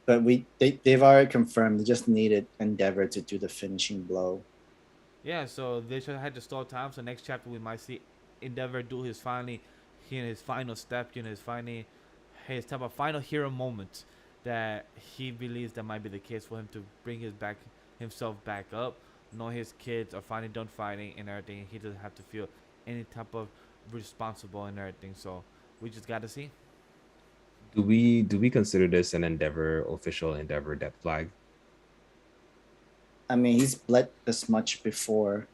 [SPEAKER 2] But they've already confirmed they just needed Endeavor to do the finishing blow.
[SPEAKER 1] Yeah, so they should have had to stall time. So next chapter we might see Endeavor do his final step, his type of final hero moment that he believes that might be the case for him to bring himself back up. Know his kids are finally done fighting and everything. He doesn't have to feel any type of responsible and everything. So we just gotta see.
[SPEAKER 3] Do we consider this an Endeavor official Endeavor death flag?
[SPEAKER 2] I mean, he's bled this much before.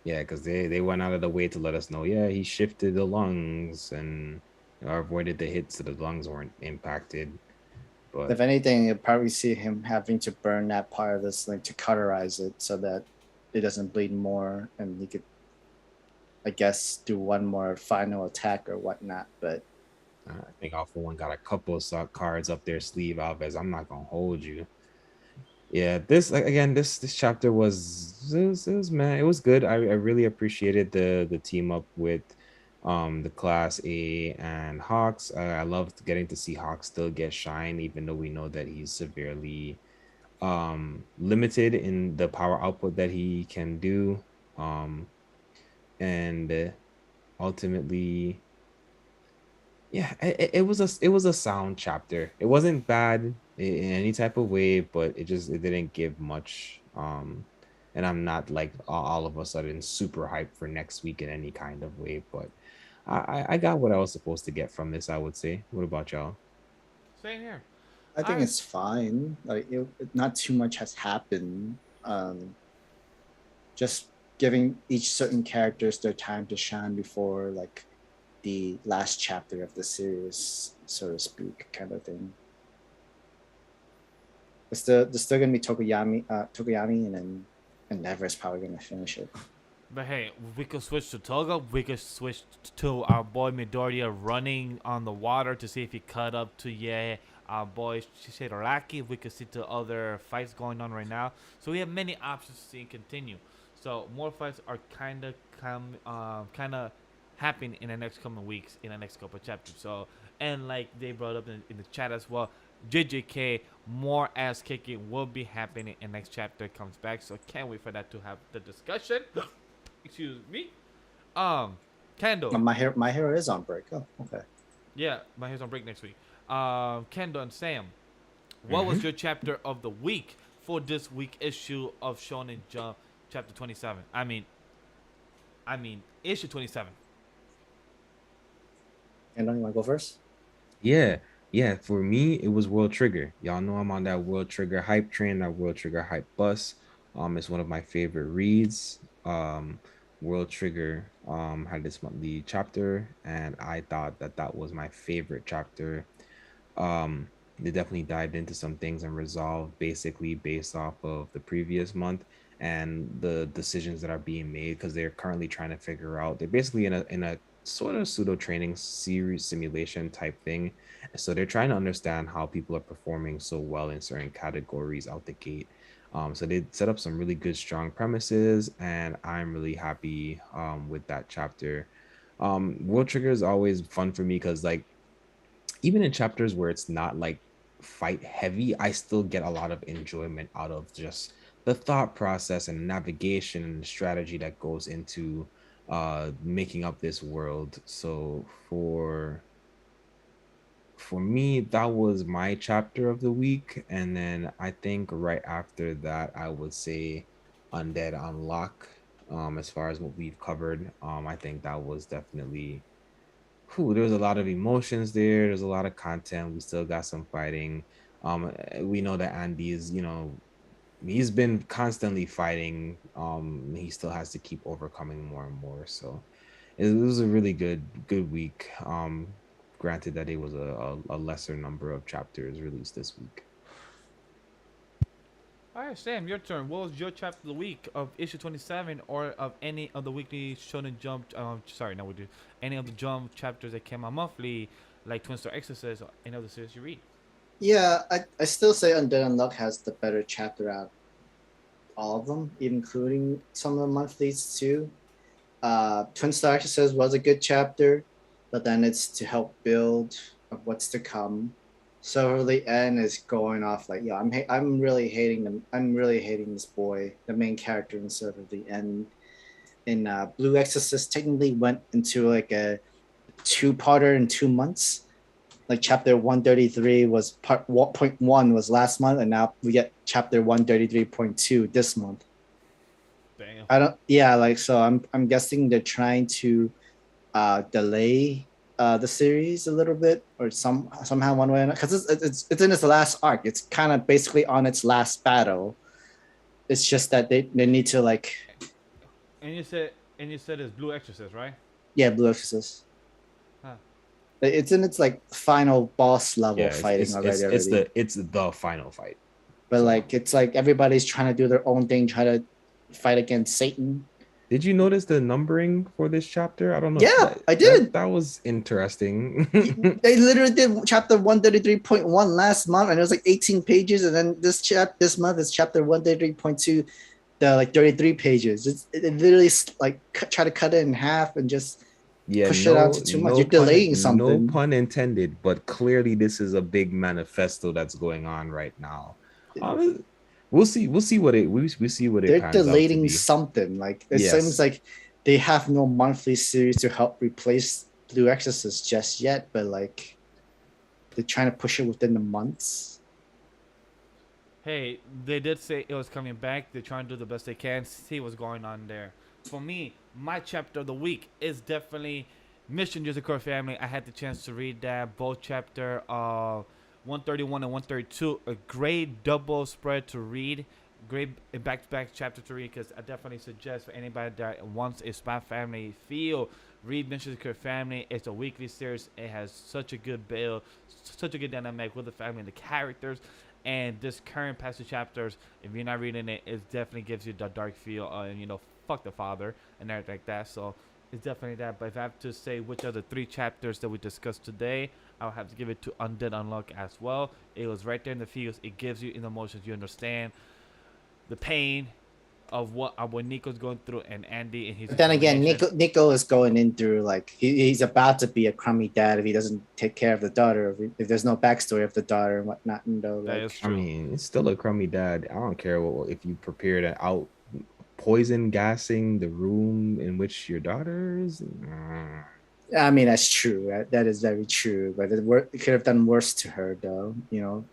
[SPEAKER 3] Yeah, because they went out of the way to let us know. Yeah, he shifted the lungs and avoided the hits so the lungs weren't impacted. But
[SPEAKER 2] If anything, you'll probably see him having to burn that part of this link to cauterize it so that it doesn't bleed more, and he could, I guess, do one more final attack or whatnot. But
[SPEAKER 3] I think All for One got a couple of cards up their sleeve, Alves. I'm not gonna hold you. Yeah, this chapter was man, it was good. I really appreciated the team up with the class A and Hawks. I loved getting to see Hawks still get shine, even though we know that he's severely limited in the power output that he can do. And ultimately, yeah, it was a sound chapter. It wasn't bad in any type of way, but it didn't give much. And I'm not like all of a sudden super hyped for next week in any kind of way, but I got what I was supposed to get from this, I would say. What about y'all?
[SPEAKER 1] Same here.
[SPEAKER 2] I think
[SPEAKER 1] I
[SPEAKER 2] it's fine. Like, not too much has happened. Just giving each certain characters their time to shine before like the last chapter of the series, so to speak, kind of thing. There's still gonna be Tokoyami, and then Endeavor's probably gonna finish it.
[SPEAKER 1] But hey, we could switch to Toga. We could switch to our boy Midoriya running on the water to see if he cut up to our boy Shigaraki. We could see to other fights going on right now. So we have many options to see and continue. So more fights are kind of happening in the next coming weeks in the next couple of chapters. So and like they brought up in the chat as well, JJK more ass kicking will be happening in next chapter comes back. So can't wait for that to have the discussion. Excuse me. Kendall.
[SPEAKER 2] My hero is on break. Oh, okay.
[SPEAKER 1] Yeah, my hair's on break next week. Kendall and Sam, what
[SPEAKER 3] Mm-hmm.
[SPEAKER 1] was your chapter of the week for this week issue of Shonen Jump, chapter 27? I mean, issue 27.
[SPEAKER 2] And don't you want to go first?
[SPEAKER 3] Yeah, for me, it was World Trigger. Y'all know I'm on that World Trigger hype train, that World Trigger hype bus. It's one of my favorite reads. World Trigger had this monthly chapter, and I thought that was my favorite chapter. They definitely dived into some things and resolved basically based off of the previous month and the decisions that are being made because they're currently trying to figure out. They're basically in a sort of pseudo training series simulation type thing. So they're trying to understand how people are performing so well in certain categories out the gate. So they set up some really good, strong premises, and I'm really happy with that chapter. World Trigger is always fun for me because, like, even in chapters where it's not like fight heavy, I still get a lot of enjoyment out of just the thought process and navigation and strategy that goes into making up this world. So for me, that was my chapter of the week. And then I think right after that, I would say Undead Unluck. As far as what we've covered, I think that was definitely, there was a lot of emotions there. There's a lot of content. We still got some fighting. We know that Andy is, he's been constantly fighting. He still has to keep overcoming more and more. So it was a really good week. Granted that it was a lesser number of chapters released this week.
[SPEAKER 1] All right, Sam, your turn. What was your chapter of the week of issue 27 or of any of the weekly Shonen Jump? Sorry, no, we do any of the Jump chapters that came out monthly, like Twin Star Exorcist or any of the series you read?
[SPEAKER 2] Yeah, I still say Undead Unluck has the better chapter out of all of them, including some of the monthlies too. Twin Star Exorcist was a good chapter, but then it's to help build of what's to come. So the end is going off like, yeah, I'm really hating them. I'm really hating this boy, the main character in sort of the end. In Blue Exorcist technically went into like a two-parter in 2 months. Like chapter 133 was part 1.1 was last month, and now we get chapter 133.2 this month.
[SPEAKER 1] Damn.
[SPEAKER 2] I don't. Yeah, like so. I'm guessing they're trying to delay the series a little bit, or somehow one way or another, because it's in its last arc. It's kind of basically on its last battle. It's just that they need to like.
[SPEAKER 1] And you said it's Blue Exorcist, right?
[SPEAKER 2] Yeah, Blue Exorcist.
[SPEAKER 1] Huh.
[SPEAKER 2] It's in its like final boss level
[SPEAKER 3] Yeah,
[SPEAKER 2] fighting already.
[SPEAKER 3] it's the final fight.
[SPEAKER 2] But
[SPEAKER 3] So-
[SPEAKER 2] like it's like everybody's trying to do their own thing, try to fight against Satan.
[SPEAKER 3] Did you notice the numbering for this chapter? I don't know.
[SPEAKER 2] Yeah, I did.
[SPEAKER 3] That was interesting.
[SPEAKER 2] They literally did chapter 133.1 last month, and it was like 18 pages, and then this month is chapter 133.2, the like 33 pages. It literally like try to cut it in half and just push it out to too much. You're delaying something.
[SPEAKER 3] No pun intended, but clearly this is a big manifesto that's going on right now. We'll see what we see what it
[SPEAKER 2] They're
[SPEAKER 3] pans out to
[SPEAKER 2] delaying
[SPEAKER 3] be.
[SPEAKER 2] something. Like it
[SPEAKER 3] Yes.
[SPEAKER 2] seems like they have no monthly series to help replace Blue Exorcist just yet, but like they're trying to push it within the months.
[SPEAKER 1] Hey, they did say it was coming back. They're trying to do the best they can, see what's going on there. For me, my chapter of the week is definitely Mission Jujutsu Family. I had the chance to read that, both chapter 131 and 132. A great double spread to read. Great back-to-back chapter to read, because I definitely suggest for anybody that wants a spy family feel, read Mission Jujutsu Family. It's a weekly series. It has such a good build, such a good dynamic with the family and the characters. And this current passage chapters, if you're not reading it, it definitely gives you the dark feel, and fuck the father and everything like that. So it's definitely that. But if I have to say which are the 3 chapters that we discussed today, I'll have to give it to Undead Unluck as well. It was right there in the feels. It gives you in the emotions. You understand the pain of what Nico's going through, and Andy and his.
[SPEAKER 2] But then again, Nico is going in through like he's about to be a crummy dad if he doesn't take care of the daughter. If there's no backstory of the daughter and whatnot, and though,
[SPEAKER 1] That
[SPEAKER 2] like,
[SPEAKER 1] is true.
[SPEAKER 3] I mean, it's still a crummy dad. I don't care if you prepare to out poison gassing the room in which your daughter is.
[SPEAKER 2] I mean that's true. That is very true. But it could have done worse to her, though.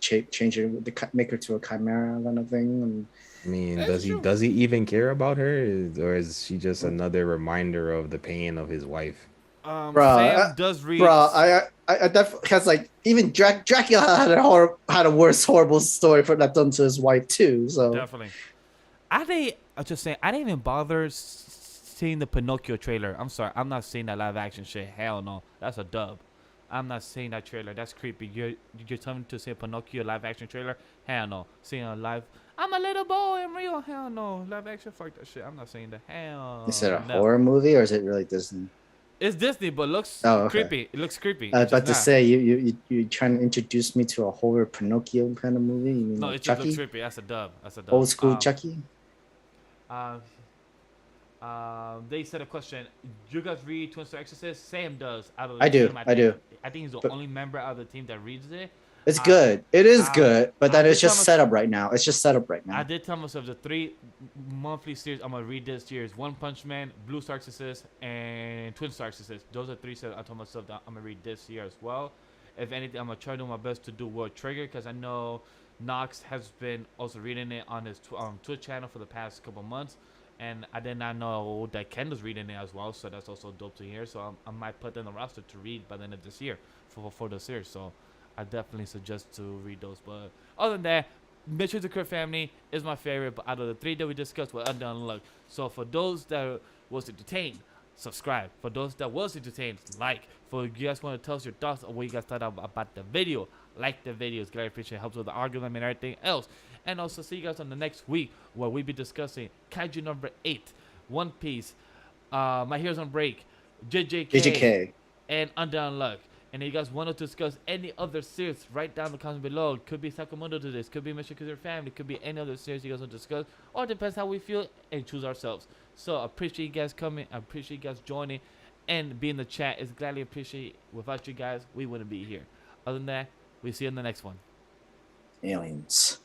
[SPEAKER 2] Change her, make her to a chimera kind of thing. And
[SPEAKER 3] I mean,
[SPEAKER 1] That's true.
[SPEAKER 3] does he even care about her, or is she just another reminder of the pain of his wife?
[SPEAKER 1] Sam does read.
[SPEAKER 2] I definitely, because like even Dracula had a worse horrible story for that done to his wife too. So
[SPEAKER 1] Definitely. I'm just saying, I didn't even bother seeing the Pinocchio trailer. I'm sorry, I'm not seeing that live action shit. Hell no, that's a dub. I'm not seeing that trailer. That's creepy. You're telling me to see a Pinocchio live action trailer? Hell no. Seeing a live, I'm a little boy in real. Hell no. Live action, fuck that shit. I'm not saying that. Hell.
[SPEAKER 2] is it a
[SPEAKER 1] no.
[SPEAKER 2] horror movie or is it really Disney?
[SPEAKER 1] It's Disney, but looks
[SPEAKER 2] Oh, okay.
[SPEAKER 1] creepy. It looks creepy.
[SPEAKER 2] I was
[SPEAKER 1] It's
[SPEAKER 2] about
[SPEAKER 1] just
[SPEAKER 2] to
[SPEAKER 1] not.
[SPEAKER 2] say you trying to introduce me to a horror Pinocchio kind of movie? You mean
[SPEAKER 1] No,
[SPEAKER 2] like
[SPEAKER 1] it just looks
[SPEAKER 2] Chucky,
[SPEAKER 1] creepy. That's a dub. That's a dub.
[SPEAKER 2] old school Chucky?
[SPEAKER 1] They said a question. You guys read Twin Star Exorcist? Sam does. Out of
[SPEAKER 2] I do,
[SPEAKER 1] team,
[SPEAKER 2] I do.
[SPEAKER 1] I think he's the
[SPEAKER 2] But-
[SPEAKER 1] only member of the team that reads it.
[SPEAKER 2] It's good. It is good, but
[SPEAKER 1] I
[SPEAKER 2] that
[SPEAKER 1] did
[SPEAKER 2] is just
[SPEAKER 1] tell
[SPEAKER 2] set up right now. It's just set up right
[SPEAKER 1] I
[SPEAKER 2] now.
[SPEAKER 1] did tell myself the 3 monthly series I'm gonna read this year is One Punch Man, Blue Star Exorcist, and Twin Star Exorcist. Those are 3 sets I told myself that I'm gonna read this year as well. If anything, I'm gonna try to do my best to do World Trigger, because I know Knox has been also reading it on his Twitch channel for the past couple months, and I did not know that Kendall's reading it as well. So that's also dope to hear. So I might put in the roster to read by the end of this year for the series. So I definitely suggest to read those. But other than that, Mission to Kurt Family is my favorite. But out of the three that we discussed, were Undead Unluck. So for those that was entertained, subscribe. For those that was entertained, like. For you guys want to tell us your thoughts on what you guys thought about the video, like the videos. Greatly appreciate it. Helps with the argument and everything else. And also see you guys on the next week where we be discussing Kaiju number 8, One Piece, My Heroes on Break,
[SPEAKER 2] JJK.
[SPEAKER 1] and Undead Unluck. And if you guys want to discuss any other series, write down in the comments below. Could be Sakamoto to this, could be Mission to Your Family, could be any other series you guys want to discuss, or it depends how we feel and choose ourselves. So I appreciate you guys coming. I appreciate you guys joining and being in the chat. It's gladly appreciated. Without you guys, we wouldn't be here. Other than that, we see you in the next one.
[SPEAKER 2] Aliens.